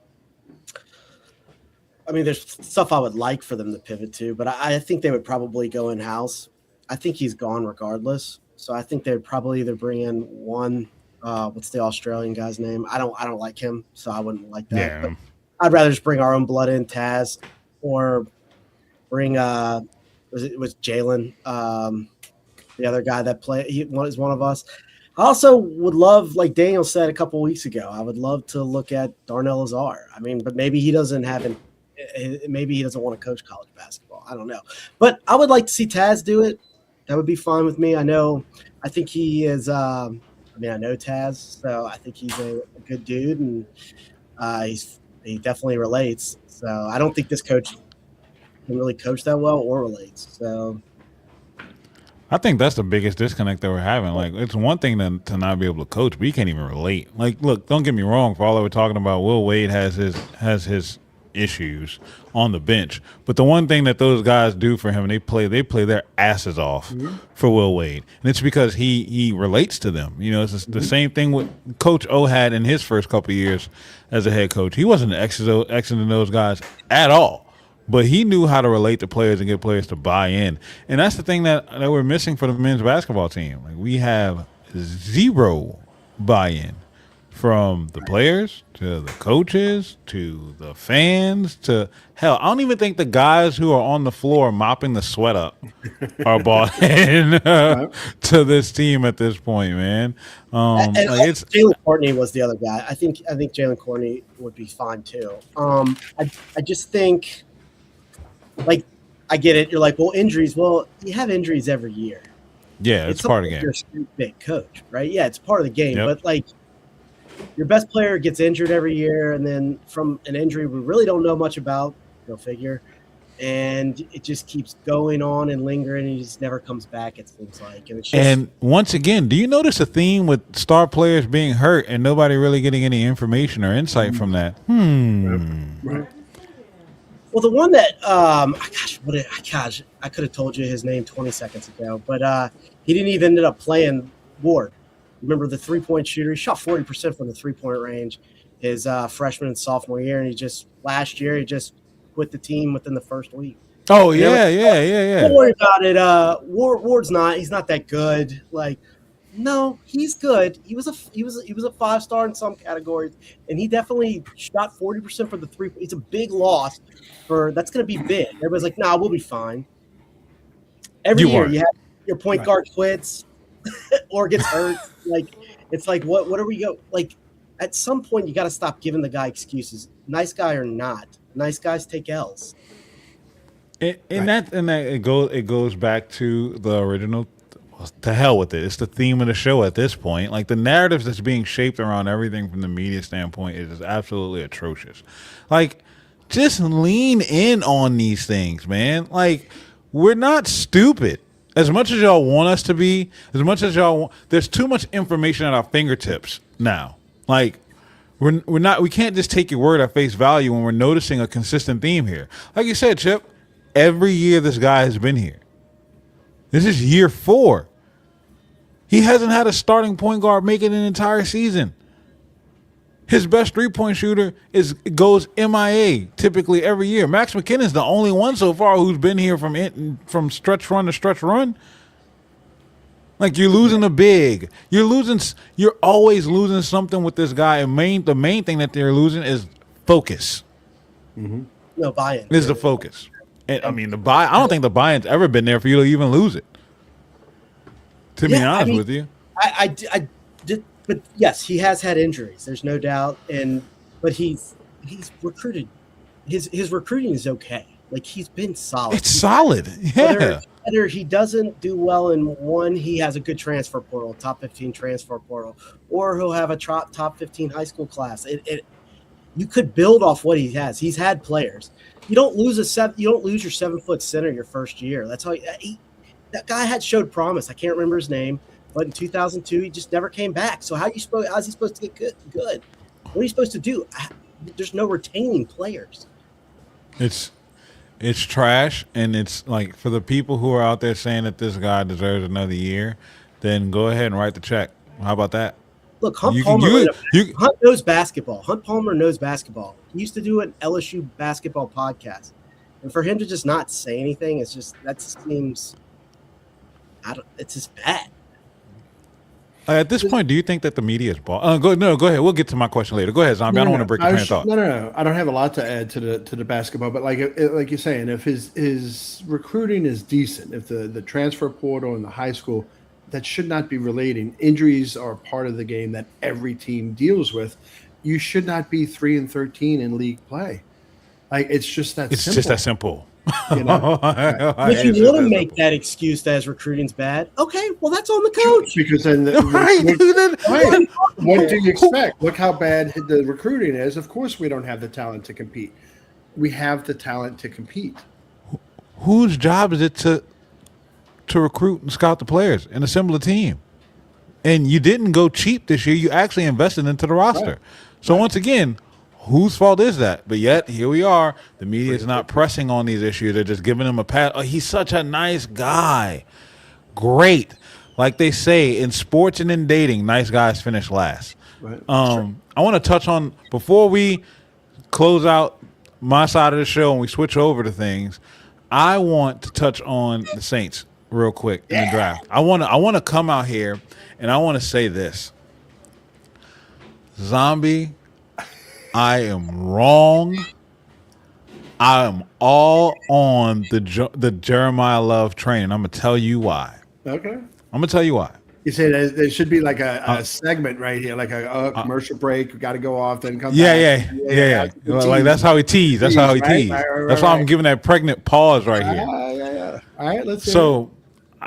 I mean, there's stuff I would like for them to pivot to, but I think they would probably go in-house. I think he's gone regardless. So I think they would probably either bring in one, what's the Australian guy's name? I don't like him, so I wouldn't like that. Yeah. But I'd rather just bring our own blood in, Taz, or bring was Jalen, the other guy that he was one of us. I also would love, like Daniel said a couple weeks ago, I would love to look at Darnell Azar. I mean, but maybe he doesn't want to coach college basketball. I don't know. But I would like to see Taz do it. That would be fine with me. I think he is I know Taz, so I think he's a good dude, and he definitely relates. So I don't think this coach can really coach that well or relates. So I think that's the biggest disconnect that we're having. Like, it's one thing to not be able to coach, but you can't even relate. Like, look, don't get me wrong. For all that we're talking about, Will Wade has his issues on the bench, but the one thing that those guys do for him, they play their asses off for Will Wade, and it's because he relates to them. You know, it's the same thing with Coach O had in his first couple of years as a head coach. He wasn't an X's and those guys at all. But he knew how to relate to players and get players to buy in. And that's the thing that we're missing for the men's basketball team. Like, we have zero buy-in from the players to the coaches to the fans to hell. I don't even think the guys who are on the floor mopping the sweat up are bought in to this team at this point, man. And Like, it's Jalen Courtney was the other guy. I think Jalen Courtney would be fine too. I just think, like, I get it. You're like, well, injuries. Well, you have injuries every year. yeah, it's part of the game. You're a street big coach, right? Yeah, it's part of the game. Yep. But like, your best player gets injured every year, and then from an injury we really don't know much about, go figure, and it just keeps going on and lingering, and he just never comes back. It seems like, and it's just, And once again, do you notice a theme with star players being hurt and nobody really getting any information or insight from that? Right. well, the one that I could have told you his name 20 seconds ago, but he didn't even end up playing Ward. Remember the 3-point shooter? He shot 40% from the 3-point range his freshman and sophomore year, and last year he just quit the team within the first week. Oh yeah. Don't worry about it. Ward's he's not that good. Like, no, he's good. He was a 5-star in some categories, and he definitely shot 40% for the 3. It's a big loss that's going to be big. Everybody's like, nah, we'll be fine. Every year you have your point guard quits or gets hurt. Like, it's like, what are we go? Like, at some point you got to stop giving the guy excuses. Nice guy or not, nice guys take L's. That it goes back to the original. To hell with it. It's the theme of the show at this point. Like, the narratives that's being shaped around everything from the media standpoint is absolutely atrocious. Like, just lean in on these things, man. Like, we're not stupid. As much as y'all want us to be, as much as y'all want, there's too much information at our fingertips now. Like, we can't just take your word at face value when we're noticing a consistent theme here. Like you said, Chip, every year this guy has been here. This is year 4. He hasn't had a starting point guard make it an entire season. His best 3-point shooter goes MIA typically every year. Max McKinnon's the only one so far who's been here from stretch run to stretch run. Like, you're losing a big. You're always losing something with this guy. And the main thing that they're losing is focus. Mm-hmm. No buy-in. Is the focus. And, I mean, I don't think the buy-in's ever been there for you to even lose it. To be honest with you. I did, but yes, he has had injuries. There's no doubt, but he's recruited. His recruiting is okay. Like, he's been solid. It's solid. Yeah. Whether he doesn't do well in one, he has a good transfer portal, top 15 transfer portal, or he'll have a top 15 high school class. You could build off what he has. He's had players. You don't lose your 7-foot center your first year. That's how that guy had showed promise. I can't remember his name, but in 2002 he just never came back. So how's he supposed to get good? What are you supposed to do? There's no retaining players. It's trash, and it's like, for the people who are out there saying that this guy deserves another year, then go ahead and write the check. How about that? Look, Hunt knows basketball. Hunt Palmer knows basketball. He used to do an LSU basketball podcast. And for him to just not say anything, it's just just bad. At this point, do you think that the media is bought? Go ahead. We'll get to my question later. Go ahead, Zombie. I don't want to break your train of thought. No. I don't have a lot to add to the basketball, but like you're saying, if his recruiting is decent, if the transfer portal and the high school, that should not be relating. Injuries are part of the game that every team deals with. You should not be 3-13 in league play. Like, it's just that. It's simple. just that simple. You know? If you want to make that excuse that his recruiting's bad, okay, well, that's on the coach. Because then, what do you expect? Look how bad the recruiting is. Of course, we don't have the talent to compete. We have the talent to compete. Whose job is it to to recruit and scout the players and assemble a team. And you didn't go cheap this year. You actually invested into the roster. Right. So once again, whose fault is that? But yet here we are. The media is not pressing on these issues. They're just giving him a pat. Oh, he's such a nice guy. Great. Like they say in sports and in dating, nice guys finish last. Right. I want to touch on, before we close out my side of the show and we switch over to things, I want to touch on the Saints real quick in the draft. I want to come out here and I want to say this. Zombie, I am wrong. I am all on the Jeremiah Love train. I'm going to tell you why. Okay. I'm going to tell you why. You say there should be like a segment right here, like a commercial break. We got to go off, then come Yeah. back. Like that's how he teased. That's how he teased. That's why I'm giving that pregnant pause right here. Yeah. All right, let's So,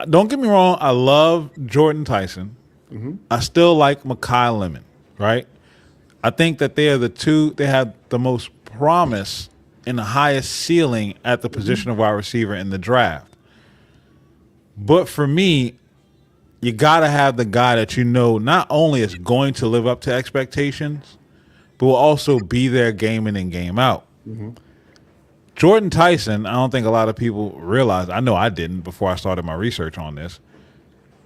don't get me wrong. I love Jordan Tyson. I still like Mekhi Lemon, right? I think that they are the two. They have the most promise and the highest ceiling at the position of wide receiver in the draft. But for me, you got to have the guy that you know not only is going to live up to expectations, but will also be there game in and game out. Jordan Tyson, I don't think a lot of people realize. I know I didn't before I started my research on this.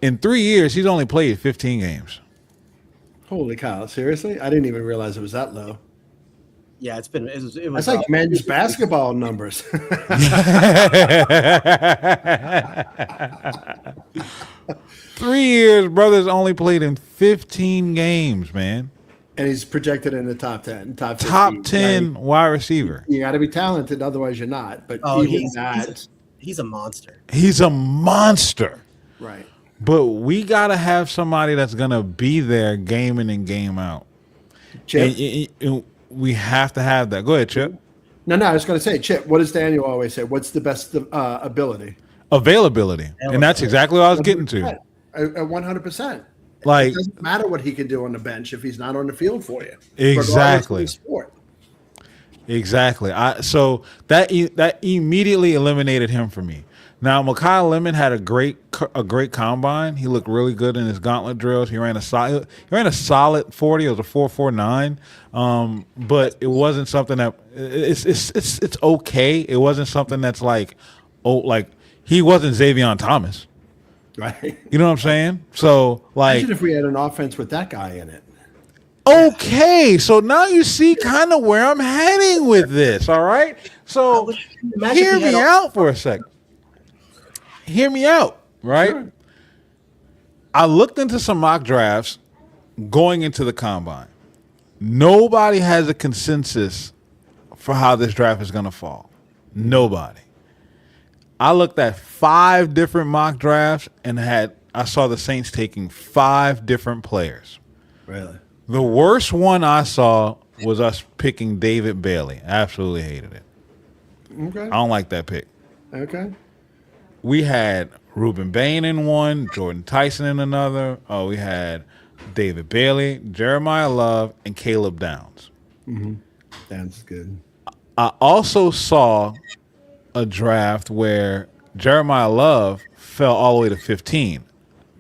In 3 years, he's only played 15 games. Holy cow! Seriously, I didn't even realize it was that low. Yeah, it was That's like men's basketball numbers. 3 years, brother's only played in 15 games, man. And he's projected in the top 10, top 15, Top 10 right? wide receiver. You got to be talented, otherwise you're not. But he's a monster. He's a monster. Right. But we got to have somebody that's going to be there game in and game out. Chip. And we have to have that. Go ahead, Chip. No, I was going to say, Chip, what does Daniel always say? What's the best ability? Availability. And that's exactly what I was getting to. 100%. Like, it doesn't matter what he can do on the bench if he's not on the field for you. Exactly. Regardless of the sport. Exactly. So that immediately eliminated him for me. Now, Mekhi Lemon had a great combine. He looked really good in his gauntlet drills. He ran a solid 40. It was a 4.49. But it wasn't something that it's okay. It wasn't something that's like he wasn't Xavier Thomas. Right. You know what I'm saying? So like, imagine if we had an offense with that guy in it. Okay, so now you see kind of where I'm heading with this. All right, so hear me out for a second. Hear me out, right? Sure. I looked into some mock drafts going into the combine. Nobody has a consensus for how this draft is going to fall. Nobody. I looked at 5 different mock drafts and I saw the Saints taking 5 different players. Really? The worst one I saw was us picking David Bailey. Absolutely hated it. Okay. I don't like that pick. Okay. We had Reuben Bain in one, Jordan Tyson in another. Oh, we had David Bailey, Jeremiah Love, and Caleb Downs. Mm-hmm. Downs is good. I also saw a draft where Jeremiah Love fell all the way to 15.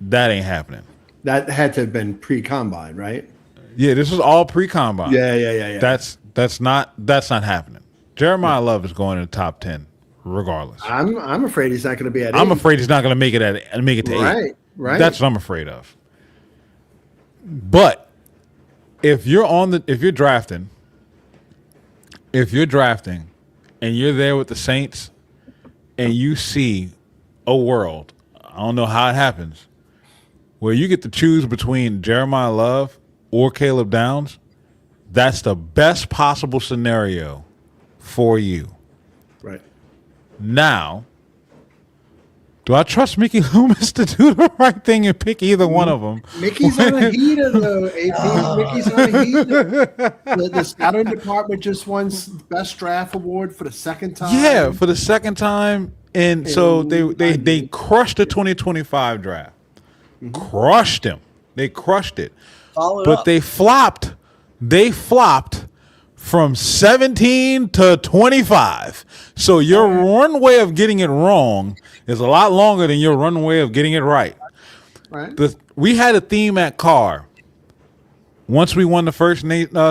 That ain't happening. That had to have been pre-combine, right? Yeah, this was all pre-combine. Yeah. That's not happening. Jeremiah Love is going in the top 10 regardless. I'm afraid he's not going to be at 8. I'm afraid he's not going to make it to 8. Right. That's what I'm afraid of. But if you're drafting and you're there with the Saints and you see a world, I don't know how it happens, where you get to choose between Jeremiah Love or Caleb Downs, that's the best possible scenario for you. Right. Now, do I trust Mickey Loomis to do the right thing and pick either one of them? Mickey's on a heater, though, AP. Mickey's on a heater. The scouting department just won Best Draft Award for the second time. Yeah, for the second time. And so they crushed the 2025 draft. Mm-hmm. Crushed him. They crushed it. But they flopped from 17 to 25. So your runway of getting it wrong is a lot longer than your runway of getting it right. Right. We had a theme at Carr. Once we won the first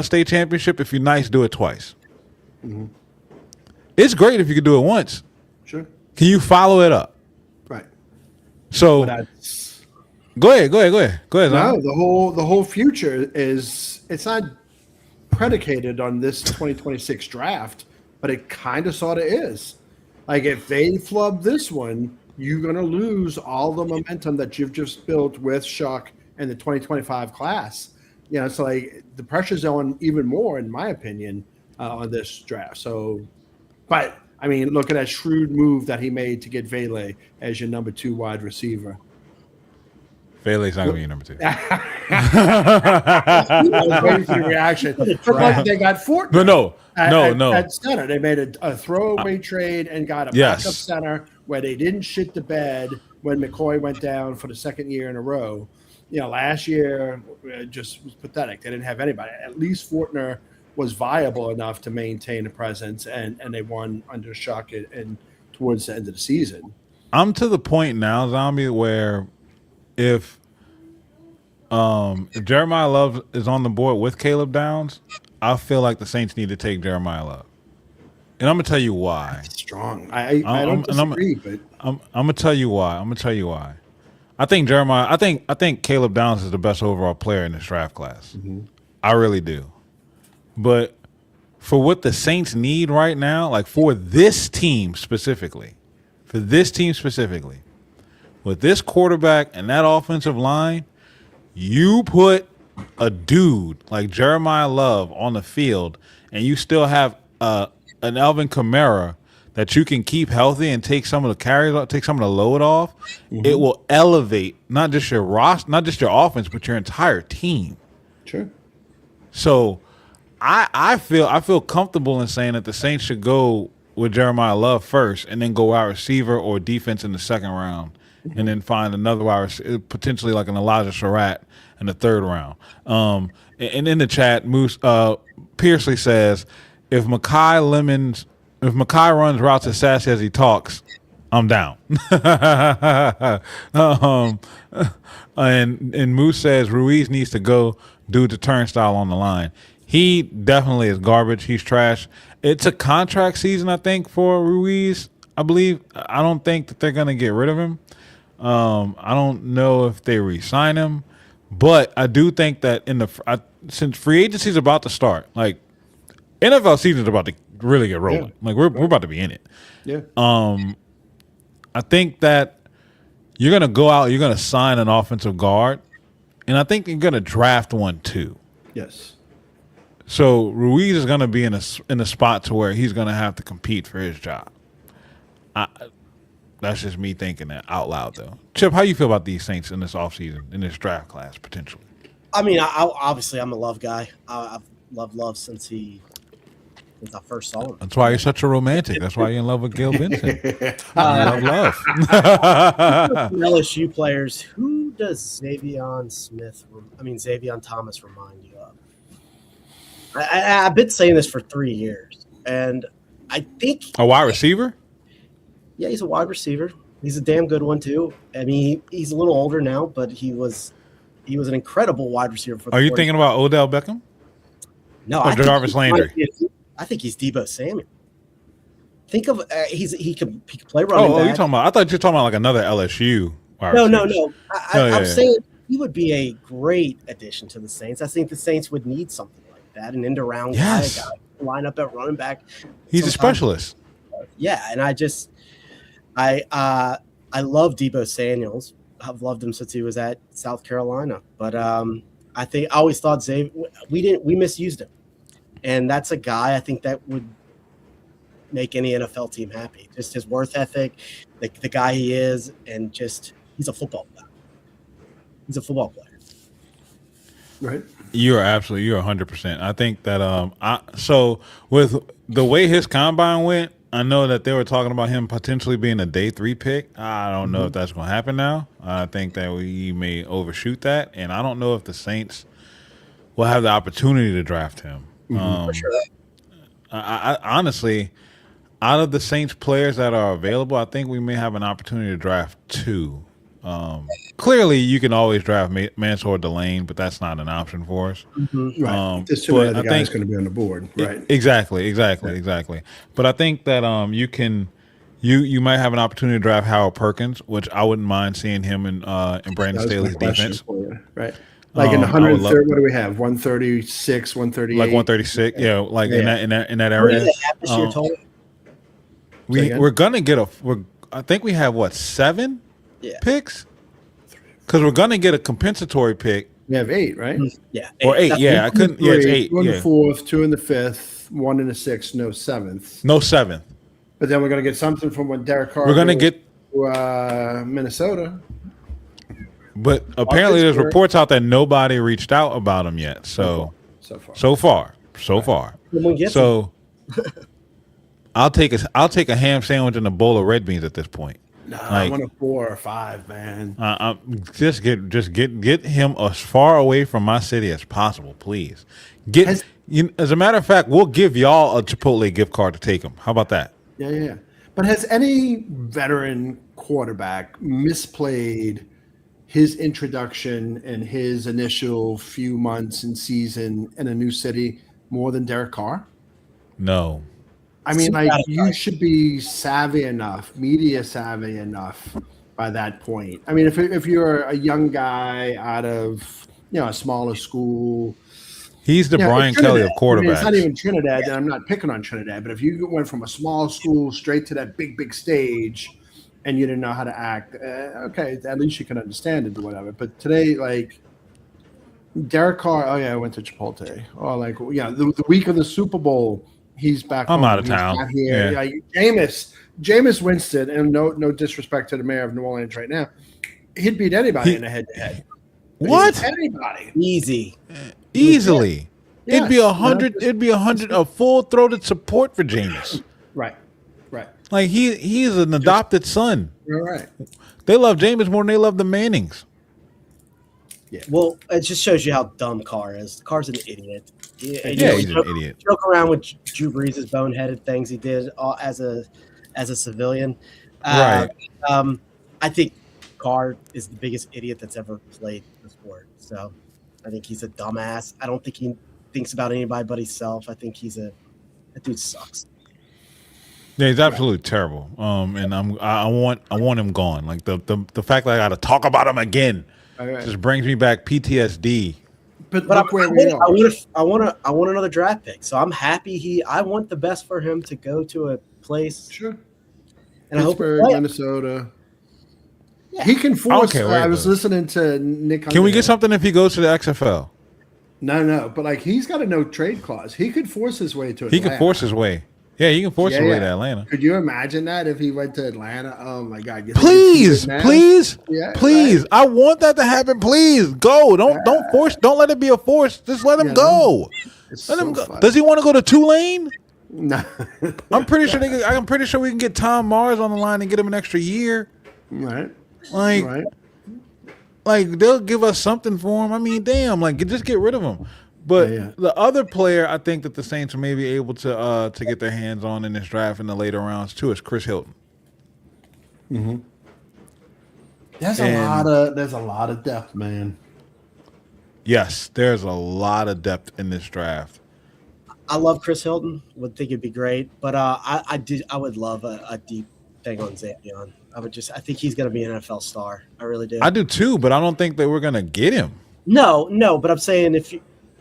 state championship, if you're nice, do it twice. Mm-hmm. It's great if you could do it once. Sure. Can you follow it up? Right. So That's go ahead. no. Zon. The whole future it's not predicated on this 2026 draft, but it kind of sort of is. Like if they flub this one, you're going to lose all the momentum that you've just built with Shuck and the 2025 class. You know, so like the pressure's on even more, in my opinion, on this draft. So, but I mean, look at that shrewd move that he made to get Vele as your number 2 wide receiver. Vele's not going to be your number 2. I was waiting for the reaction. But like they got Fortner. No. At center, they made a throwaway trade and got a backup center where they didn't shit the bed when McCoy went down for the second year in a row. You know, last year just was pathetic. They didn't have anybody. At least Fortner was viable enough to maintain a presence, and they won under Shuck and towards the end of the season. I'm to the point now, Zombie, where if Jeremiah Love is on the board with Caleb Downs, I feel like the Saints need to take Jeremiah Love, and I'm gonna tell you why. That's strong. I don't disagree, but I'm gonna tell you why. I think Caleb Downs is the best overall player in this draft class. Mm-hmm. I really do. But for what the Saints need right now, like for this team specifically, with this quarterback and that offensive line, you put a dude like Jeremiah Love on the field and you still have an Alvin Kamara that you can keep healthy and take some of the carries, take some of the load off, it will elevate not just your offense, but your entire team. sure. So I feel comfortable in saying that the Saints should go with Jeremiah Love first and then go wide receiver or defense in the second round and then find another wide receiver, potentially like an Elijah Surratt in the third round. And in the chat, Moose Pearsley says, if Makai runs routes as sassy as he talks, I'm down. And Moose says Ruiz needs to go due to turnstile on the line. He definitely is garbage. He's trash. It's a contract season, I think, for Ruiz, I believe. I don't think that they're going to get rid of him. I don't know if they re-sign him. But I do think that since free agency is about to start, like NFL season is about to really get rolling. Yeah. Like we're about to be in it. Yeah. I think that you're going to go out, you're going to sign an offensive guard, and I think you're going to draft one too. Yes. So Ruiz is going to be in a spot to where he's going to have to compete for his job. That's just me thinking that out loud, though. Chip, how you feel about these Saints in this offseason, in this draft class, potentially? I mean, obviously, I'm a Love guy. I've loved Love since I first saw him. That's why you're such a romantic. That's why you're in love with Gil Benson. love. LSU players, who does Xavier Thomas remind you of? I've been saying this for 3 years, and I think A wide receiver? Yeah, he's a wide receiver. He's a damn good one too. I mean, he's a little older now, but he was an incredible wide receiver. For the Are you 40s. thinking about Odell Beckham? No, Or Jarvis Landry? I think he's Deebo Samuel. Think of he can play running Oh, back. you talking about? I thought you were talking about like another LSU. Wide No. receiver. I'm saying he would be a great addition to the Saints. I think the Saints would need something like that, an end-around guy, a guy to line up at running back. He's a specialist. Yeah, and I love Deebo Samuels. I've loved him since he was at South Carolina. But I always thought Xavier, we misused him. And that's a guy I think that would make any NFL team happy. Just his work ethic, the guy he is, and just he's a football player. He's a football player. Right. You're 100%. I think that so with the way his combine went, I know that they were talking about him potentially being a day 3 pick. I don't know if that's going to happen now. I think that we may overshoot that, and I don't know if the Saints will have the opportunity to draft him. For sure. I honestly, out of the Saints players that are available, I think we may have an opportunity to draft two. Clearly, you can always draft Mansour Delane, but that's not an option for us. Right. There's too but many I other guys going to be on the board. Right. Exactly. But I think that you can, you might have an opportunity to draft Howard Perkins, which I wouldn't mind seeing him in Brandon That was my Staley's question defense. for you. Right. Like in the I would 130, what do we have? 136, 138? Like 136, yeah, like Yeah. in that How many area. do they have this year total? Say again? We're gonna get I think we have what, 7 Yeah. picks? Because we're gonna get a compensatory pick We have 8, right? Yeah. or 8. That's- Yeah, I couldn't. Yeah, it's 8. 2 in the Yeah, 4th, 2 in the 5th, 1 in the 6th, no 7th. no 7th. But then we're going to get something from when Derek Carr We're gonna goes get, to Minnesota. but apparently there's Pittsburgh. reports out that nobody reached out about him yet. So So far. so far. Someone gets So I'll take a ham sandwich and a bowl of red beans at this point. No, I want a 4 or 5, man. Just get him as far away from my city as possible, please. As a matter of fact, we'll give y'all a Chipotle gift card to take him. How about that? Yeah. But has any veteran quarterback misplayed his introduction and his initial few months and season in a new city more than Derek Carr? No. I mean, like, you should be savvy enough, media savvy enough by that point. I mean, if you're a young guy out of, a smaller school. He's the Brian Kelly of quarterbacks. I mean, it's not even Trinidad, and I'm not picking on Trinidad, but if you went from a small school straight to that big stage and you didn't know how to act, okay, at least you can understand it or whatever. But today, like, Derek Carr, I went to Chipotle. Oh, like, the week of the Super Bowl, he's back I'm home. out of He's town. not here. Yeah. Jameis Winston, and no disrespect to the mayor of New Orleans right now, he'd beat anybody in a head-to-head. What? Anybody. easy. Easily. Yes. It'd be 100. It'd be 100 of full-throated support for Jameis. Right. Like he's an adopted son. You're right. They love Jameis more than they love the Mannings. Yeah. Well, it just shows you how dumb Carr is. Carr's an idiot. Yeah, he's an idiot. Joke around with Drew Brees' boneheaded things he did as a civilian. Right. I think Carr is the biggest idiot that's ever played the sport. So I think he's a dumbass. I don't think he thinks about anybody but himself. I think that dude sucks. Yeah, he's absolutely terrible. And I want him gone. Like the fact that I got to talk about him again just brings me back PTSD. But But look where we are. I want another draft pick. So I'm happy I want the best for him to go to a place. Sure. And I hope Pittsburgh, Minnesota. Yeah. He can force. care where I he was goes. listening to Nick. Can we get Underhill. something if he goes to the XFL? No. But like, he's got a no trade clause. He could force his way to. He Atlanta. can force his way. Yeah, he can force his way to Atlanta. Could you imagine that if he went to Atlanta? Oh my God! Please. Yeah, Please. I want that to happen. Please go. Don't force. Don't let it be a force. Just let him go. Let him go. Fun. Does he want to go to Tulane? No. I'm pretty sure. I'm pretty sure we can get Tom Mars on the line and get him an extra year. Right. Like, like they'll give us something for him. I mean, damn. Like, just get rid of him. But the other player, I think that the Saints may be able to get their hands on in this draft in the later rounds too is Chris Hilton. Mm-hmm. There's a lot of depth, man. Yes, there's a lot of depth in this draft. I love Chris Hilton. Would think it'd be great, but I would love a deep thing on Xavier. I think he's going to be an NFL star. I really do. I do too, but I don't think that we're gonna get him. No, but I'm saying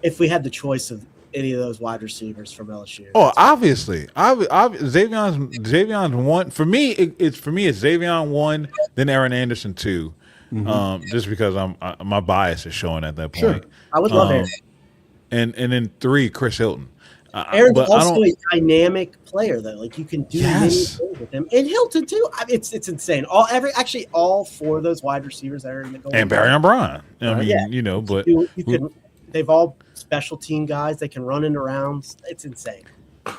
if we had the choice of any of those wide receivers from LSU. Oh, obviously, Xavion's one. For me, it's Xavion 1, then Aaron Anderson 2. Just because my bias is showing at that point. Sure. I would love Aaron. And then 3, Chris Hilton. Aaron's also a dynamic player, though. Like, you can do many things with him, and Hilton too. I mean, it's insane. All 4 of those wide receivers that are in the goal. And Barry Brown. I mean, but they've all special team guys. They can run into rounds. It's insane.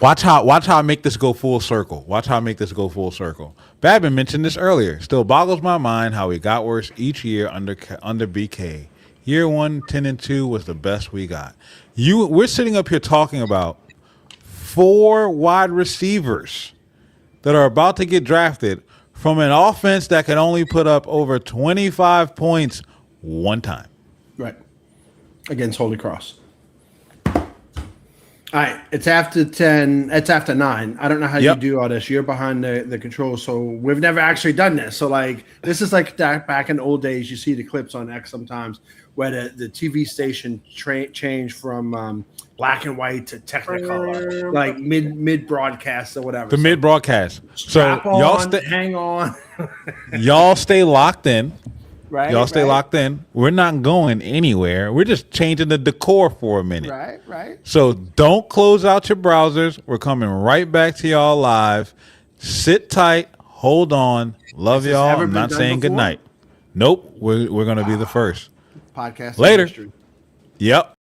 Watch how I make this go full circle. Babin mentioned this earlier. Still boggles my mind how we got worse each year under BK. Year 1, 10-2 was the best we got. We're sitting up here talking about 4 wide receivers that are about to get drafted from an offense that can only put up over 25 points one time. Right. Against Holy Cross. All right, it's after 10. It's after 9. I don't know how Yep. you do all this. You're behind the controls, so we've never actually done this. So, like, this is like that back in the old days. You see the clips on X sometimes where the TV station changed from black and white to Technicolor, like mid broadcast or whatever. The mid broadcast. So Strap on, y'all hang on. y'all stay locked in. Right. Y'all stay locked in. We're not going anywhere. We're just changing the decor for a minute. Right. So don't close out your browsers. We're coming right back to y'all live. Sit tight. Hold on. Love Has this y'all. ever I'm been not done saying before? good night. Nope. We're going to be the first. Podcast Later. industry. Yep.